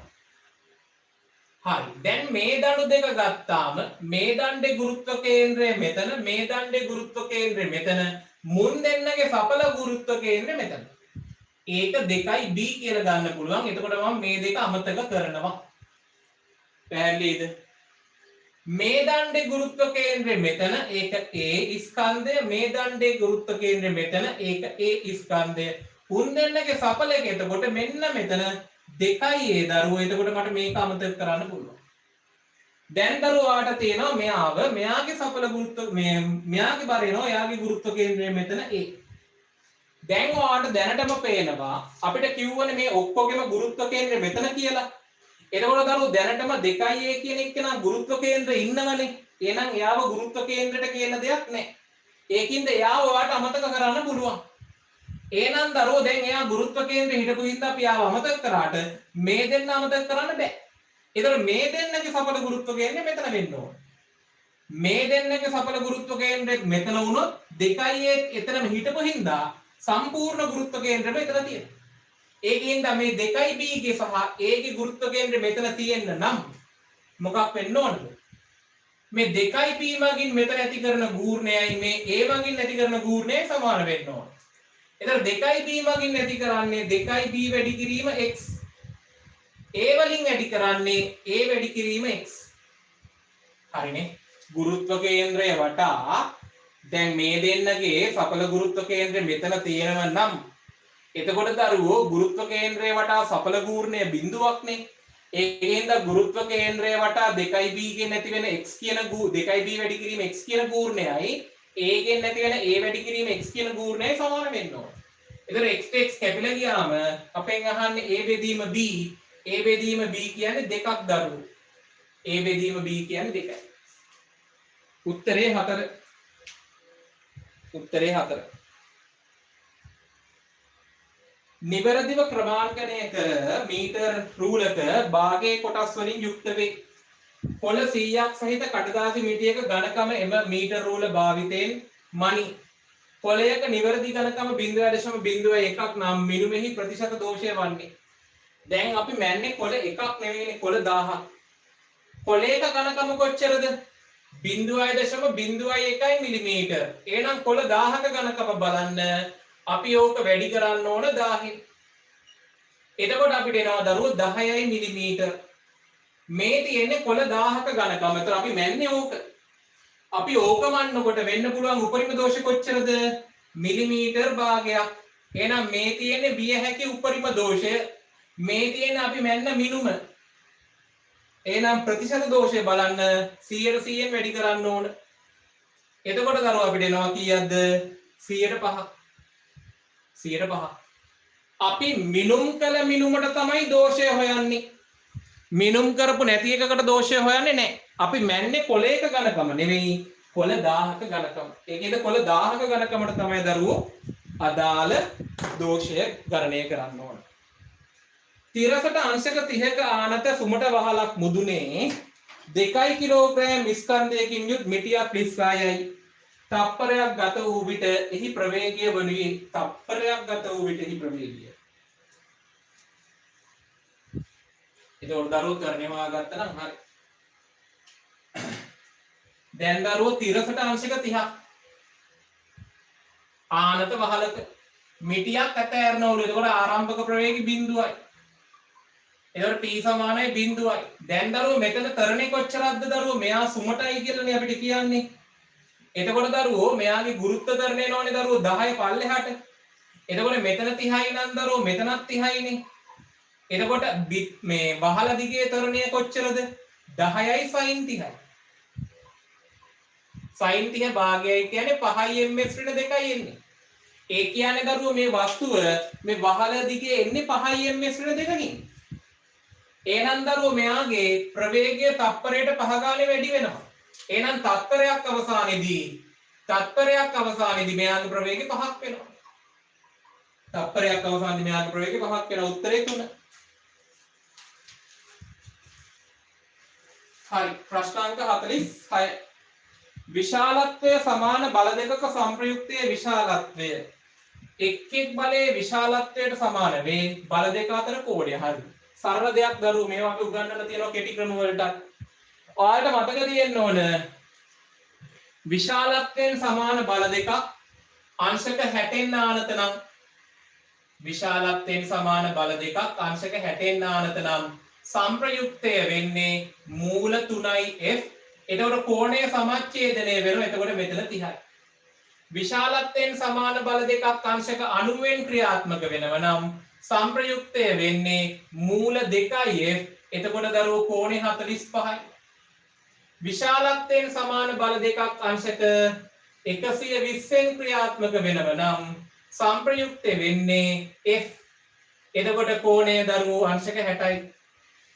[SPEAKER 1] හරි. දැන් මේ දඬු දෙක ගත්තාම මේ දණ්ඩේ ගුරුත්ව කේන්ද්‍රය මෙතන, මේ දණ්ඩේ ගුරුත්ව කේන්ද්‍රය මෙතන, මුන් දෙන්නගේ සඵල ගුරුත්ව කේන්ද්‍රය මෙතන. ඒක 2යි b කියලා ගන්න පුළුවන්. එතකොට මම මේ දෙක අමතක කරනවා. පැහැදිලිද? මේ දණ්ඩේ ගුරුත්ව කේන්ද්‍රය මෙතන, ඒක A ස්කන්ධය. මේ දණ්ඩේ ගුරුත්ව කේන්ද්‍රය මෙතන, ඒක A ස්කන්ධය. උන් දෙන්නගේ සඵල එක එතකොට මෙන්න මෙතන 2යි A දරුවෝ. එතකොට මට මේක අමතක කරන්න පුළුවන්. දැන් දරුවාට තියෙනවා මෙයාව, මෙයාගේ සඵල ගුරුත්ව මෙයාගේ බර එනවා, එයාගේ ගුරුත්ව කේන්ද්‍රය මෙතන A. දැන් ඔයාලට දැනටම පේනවා අපිට කිව්වනේ මේ ඔක්කොගෙම ගුරුත්ව කේන්ද්‍රය මෙතන කියලා. එතකොට දරුවෝ දැනටම 2යි A කියන එක්කෙනා ගුරුත්ව කේන්ද්‍රය ඉන්නවනේ. එහෙනම් එයාව ගුරුත්ව කේන්ද්‍රයට කියන දෙයක් නැහැ. ඒකින්ද එයාව ඔයාලට අමතක කරන්න පුළුවන්. එහෙනම් දරුවෝ දැන් එයා ගුරුත්ව කේන්ද්‍රය හිටපු හින්දා අපි ආව අමතක කරාට මේ දෙන්න අමතක කරන්න බෑ. ඒතර මේ දෙන්නගේ සඵල ගුරුත්ව කේන්ද්‍රය මෙතන වෙන්න ඕන. මේ දෙන්නගේ සඵල ගුරුත්ව කේන්ද්‍රය මෙතන වුණොත් 2යි එතනම හිටපු හින්දා සම්පූර්ණ ගුරුත්ව කේන්ද්‍රය මෙතන තියෙනවා. ඒකින්ද මේ 2යි b ගේ සහ a ගේ ගුරුත්ව කේන්ද්‍රය මෙතන තියෙන්න නම් මොකක් වෙන්න ඕනද? මේ 2යි b මගින් මෙතන ඇති කරන ගූර්ණයයි මේ a මගින් ඇති කරන ගූර්ණයයි සමාන වෙන්න ඕන. එතන 2යි b මගින් ඇති කරන්නේ 2යි b වැඩි කිරීම x. a වලින් වැඩි කරන්නේ a වැඩි කිරීම x. හරිනේ. ගුරුත්ව කේන්ද්‍රය වටා දැන් මේ දෙන්නගේ සඵල ගුරුත්ව කේන්ද්‍රය මෙතන තියෙනවා නම් එතකොට දරුවෝ ගුරුත්ව කේන්ද්‍රය වටා සඵල ගූර්ණය බිඳුවක්නේ. ඒකෙන්ද ගුරුත්ව කේන්ද්‍රය වටා 2b ගෙන් නැති වෙන x කියන 2b වැඩි කිරීම x කියන ගූර්ණයයි ඒකෙන් නැති වෙන a වැඩි කිරීම x කියන ගූර්ණයයි සමාන වෙන්න ඕන. එතකොට x x කැපිලා ගියාම අපෙන් අහන්නේ a බෙදීම b b කියන්නේ දෙකක් දරුවෝ. a බෙදීම b කියන්නේ දෙකයි. උත්තරේ 4. උත්තරේ 4. නිවැරදිව ක්‍රමාංකනය කර මීටර් රූලක භාගයේ කොටස් වලින් යුක්ත වේ. කොළ 100ක් සහිත කඩදාසි මිටියක ඝනකම එම මීටර් රූල භාවිතයෙන් මනි. කොළයක නිවැරදි ඝනකම 0.01ක් නම් මිනුමෙහි ප්‍රතිශත දෝෂය වන්නේ. දැන් අපි මැන්නේ කොළ එකක් නෙවෙයිනේ කොළ 1000ක්. කොළයක ඝනකම කොච්චරද? 0.01 මිලිමීටර්. එහෙනම් කොළ 1000ක ඝනකම බලන්න. අපි ඕක වැඩි කරන්න ඕන 1000න්. එතකොට අපිට එනවා දරුවෝ 10යි මිලිමීටර්. මේ තියෙන්නේ කොළ 1000ක ඝනකම. ඒතර අපි මැන්නේ ඕක. අපි ඕක මන්නකොට වෙන්න පුළුවන් උපරිම දෝෂ කොච්චරද? මිලිමීටර් භාගයක්. එහෙනම් මේ තියෙන්නේ විය හැකි උපරිම දෝෂය. මේ තියෙන්නේ අපි මැන්න මිනුම. එහෙනම් ප්‍රතිශත දෝෂය බලන්න 100%න් වැඩි කරන්න ඕන. එතකොට දරුවෝ අපිට එනවා කීයක්ද? 105ක්. 105. අපි මිනුම් කළ මිනුමට තමයි දෝෂය හොයන්නේ. මිනුම් කරපු නැති එකකට දෝෂය හොයන්නේ නැහැ. අපි මැන්නේ කොළයක ඝනකම නෙවෙයි කොළ 1000ක ඝනකම. ඒකේද කොළ 1000ක ඝනකමට තමයි දරුවෝ අදාළ දෝෂය ගණනය කරන්න ඕන. තිරසට අංශක 30ක ආනත සුමට වහලක් මුදුනේ 2 කිලෝග්‍රෑම් ස්කන්ධයකින් යුත් මිටියක් ලිස්සායයි. තප්පරයක් ගත වූ විට එහි ප්‍රවේගය වනුයේ තප්පරයක් ගත වූ විට එහි ප්‍රවේගය. ඒකෝට දරුවෝ කරනවා ගත්තා නම් හරි. දැන් දරුවෝ තිරසට අංශක 30ක් ආනත වහලක මිටියක් ඇතෑරනවලු. ඒකෝට ආරම්භක ප්‍රවේගය බිඳුවයි. ඒතකොට t සමානයි බිඳුවයි. දැන් දරුවෝ මෙතන තරණේ කොච්චරක්ද දරුවෝ? මෙයා සුමටයි කියලානේ අපිට කියන්නේ. එතකොට දරුවෝ මෙයාගේ ගුරුත්ව තරණය නෝනේ දරුවෝ 10 පල්ලෙහාට. එතකොට මෙතන 30යි නම් දරුවෝ මෙතනත් 30යිනේ. එතකොට මේ වහල දිගේ තරණය කොච්චරද? 10යි sin 30යි. sin 30 භාගයයි කියන්නේ 5යි ms ඍණ 2යි එන්නේ. ඒ කියන්නේ දරුවෝ මේ වස්තුව මේ වහල දිගේ එන්නේ 5යි ms ඍණ 2කින්. එහෙනම් දරුවෝ මෙයාගේ ප්‍රවේගය තප්පරයට 5 ගානේ වැඩි වෙනවා. එහෙනම් තත්පරයක් අවසානයේදී මෙයාගේ ප්‍රවේගය 5ක් වෙනවා. තත්පරයක් අවසානයේදී මෙයාගේ ප්‍රවේගය 5ක් වෙනවා. උත්තරේ 3. හරි. ප්‍රශ්නාංක 46. විශාලත්වය සමාන බල දෙකක සංප්‍රයුක්තයේ විශාලත්වය එක් බලයේ විශාලත්වයට සමාන වේ බල දෙක අතර කෝණය. හරි. සරල දෙයක් දරුවෝ මේවා අපි උගන්වන්න තියෙනවා කෙටි ක්‍රම වලට. ඔයාලට මතක තියෙන්න ඕන විශාලත්වයෙන් සමාන බල දෙකක් අංශක 60න් ආනත නම් විශාලත්වයෙන් සමාන බල දෙකක් අංශක 60න් ආනත නම් සංප්‍රයුක්තය වෙන්නේ මූල 3යි f. එතකොට කෝණය සමච්ඡේදනය වෙනවා. එතකොට මෙතන 30යි. විශාලත්වයෙන් සමාන බල දෙකක් අංශක 90න් ක්‍රියාත්මක වෙනවා නම් සංප්‍රයුක්තය වෙන්නේ මූල 2යි f. එතකොට දරුවෝ කෝණය 45යි. විශාලත්වයෙන් සමාන බල දෙකක් අංශක 120න් ක්‍රියාත්මක වෙනව නම් සංප්‍රයුක්තය වෙන්නේ f. එතකොට කෝණය දරුවෝ අංශක 60යි.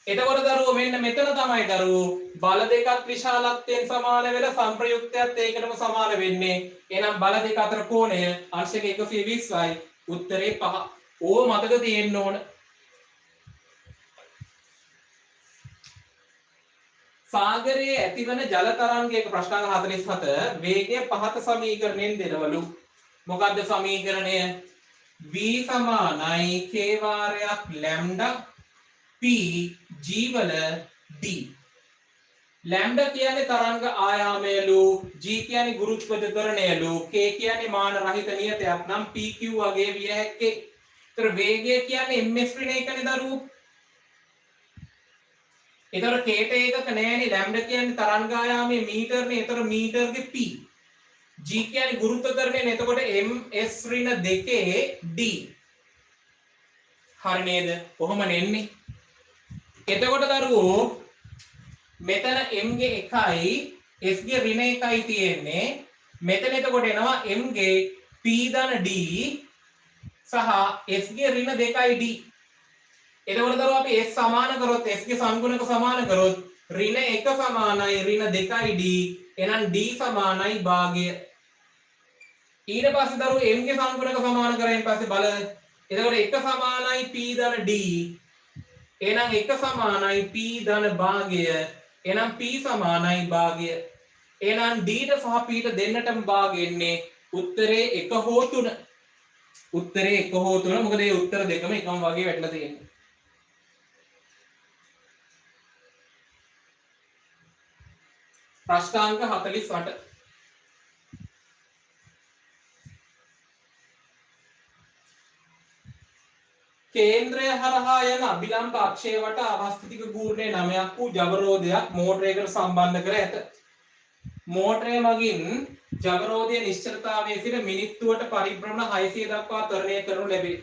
[SPEAKER 1] එතකොට දරුවෝ මෙන්න මෙතන තමයි දරුවෝ බල දෙකක් විශාලත්වයෙන් සමාන වෙලා සංප්‍රයුක්තයත් ඒකටම සමාන වෙන්නේ. එහෙනම් බල දෙක අතර කෝණය අංශක 120යි. උත්තරේ 5. ඕව මතක තියෙන්න ඕන. සාගරයේ ඇතිවන ජල තරංගයක ප්‍රශ්නාංක 47 වේගය පහත සමීකරණයෙන් දෙනවලු. මොකද්ද සමීකරණය? v සමානයි k වාරයක් ලැම්ඩා p g වල d. ලැම්ඩා කියන්නේ තරංග ආයාමයලු, g කියන්නේ ගුරුත්වද තරණයලු, k කියන්නේ මාන රහිත නියතයක් නම් pq වගේ විය හැක්කේ. ඒතර වේගය කියන්නේ ms ඍණ එකනේ දරුවෝ. ඒතර k ට ඒකක නෑනේ. ලැම්ඩා කියන්නේ තරංගායාමයේ මීටර්නේ. ඒතර මීටර්ගේ p. g කියන්නේ ගුරුත්ව තරණයනේ. එතකොට ms ඍණ 2 d. හරි නේද? කොහොම නෙන්නේ? එතකොට දරුවෝ මෙතන m ගේ 1යි s ගේ ඍණ 1යි තියෙන්නේ. මෙතන එතකොට එනවා m ගේ p ධන d සහ s ගේ ඍණ 2යි d. එතකොට දරුවෝ අපි s සමාන කරොත් s ගේ සංගුණක සමාන කරොත් ඍණ 1 සමානයි ඍණ 2යි d. එහෙනම් d සමානයි භාගය. ඊට පස්සේ දරුවෝ m ගේ සංගුණක සමාන කරගෙන පස්සේ බලන්න. එතකොට 1 සමානයි p ධන d. එහෙනම් 1 සමානයි p ධන භාගය. එහෙනම් p සමානයි භාගය. එහෙනම් d ට සහ p ට දෙන්නටම භාගෙන්නේ උත්තරේ 1 හෝ 3. උත්තරේ 1 හෝ 3. මොකද මේ උත්තර දෙකම එකම වගේ වැටලා තියෙන්නේ. ප්‍රශ්නාංක 48. කේන්ද්‍රය හරහා යන අභිලම්බ අක්ෂය වට අවස්ථිතික ගූර්ණය 9ක් වූ ජවරෝධයක් මෝටරයකට සම්බන්ධ කර ඇත. මෝටරය මගින් ජවරෝධයේ නිශ්චලතාවයේ සිට මිනිත්තුවට පරිභ්‍රමණ 600 දක්වා ත්වරණය කරනු ලැබේ.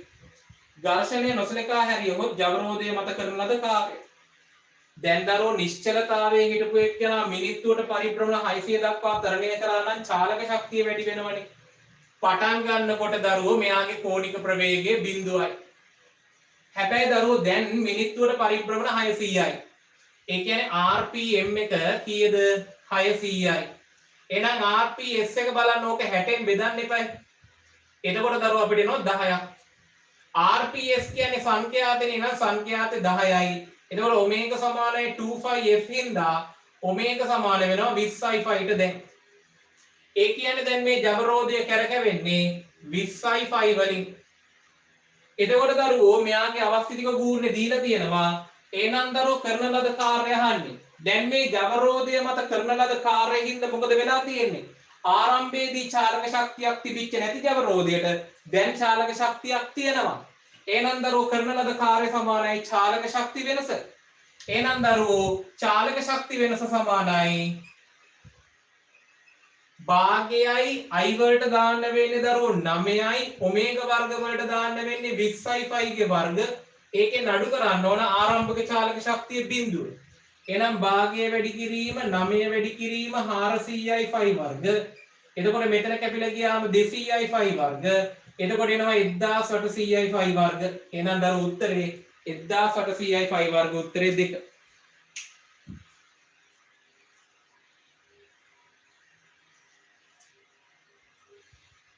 [SPEAKER 1] ඝර්ෂණය නොසලකා හැරියොත් ජවරෝධය මත කරන ලද කාර්යය. දැන් දරුවෝ නිශ්චලතාවයේ හිටපු එක්කෙනා මිනිත්තුවට පරිභ්‍රමණ 600 දක්වා ත්වරණය කරා නම් චාලක ශක්තිය වැඩි වෙනවනේ. පටන් ගන්නකොට දරුවෝ මෙයාගේ කෝණික ප්‍රවේගය 0යි. හැබැයි දරුවෝ දැන් මිනිත්තුවට පරිභ්‍රමණ 600යි. ඒ කියන්නේ rpm එක කීයද? 600යි. එහෙනම් rps එක බලන්න ඕක 60න් බෙදන්න එපා. එතකොට දරුවෝ අපිට එනවා 10ක්. rps කියන්නේ සංඛ්‍යාතනේ නම් සංඛ්‍යාතේ 10යි. එතකොට ඔමේගා සමානයි 2πf හින්දා ඔමේගා සමාන වෙනවා 20i5 ට දැන්. ඒ කියන්නේ දැන් මේ ජවරෝධය කරකැවෙන්නේ 20i5 වලින්. එතකොට දරුවෝ මෙයාගේ අවස්ථිතික ගූර්ණේ දීලා තියෙනවා. එහෙනම් දරුවෝ කරන ලද කාර්යය අහන්නේ. දැන් මේ ජවරෝධය මත කරන ලද කාර්යයෙන්ද මොකද වෙලා තියෙන්නේ? ආරම්භයේදී චාලක ශක්තියක් තිබිච්ච නැති ජවරෝධයට දැන් චාලක ශක්තියක් තියෙනවා. එහෙනම් දරුවෝ කරන ලද කාර්ය සමානයි චාලක ශක්ති වෙනස. එහෙනම් දරුවෝ චාලක ශක්ති වෙනස සමානයි භාගයයි i වලට දාන්න වෙන්නේ දරුවෝ 9යි ඔමේගා වර්ග වලට දාන්න වෙන්නේ 20i5 ගේ වර්ග. ඒකේ නඩු කරන්න ඕන ආරම්භක චාලක ශක්තිය බිඳුව. එහෙනම් භාගය වැඩි කිරීම 9 වැඩි කිරීම 400i5 වර්ග. එතකොට මෙතන කැපිලා ගියාම 200i5 වර්ග. එතකොට එනවා 1800i5 වර්ග. එහෙනම් දරුවෝ උත්තරේ 1800i5 වර්ග උත්තරේ 2.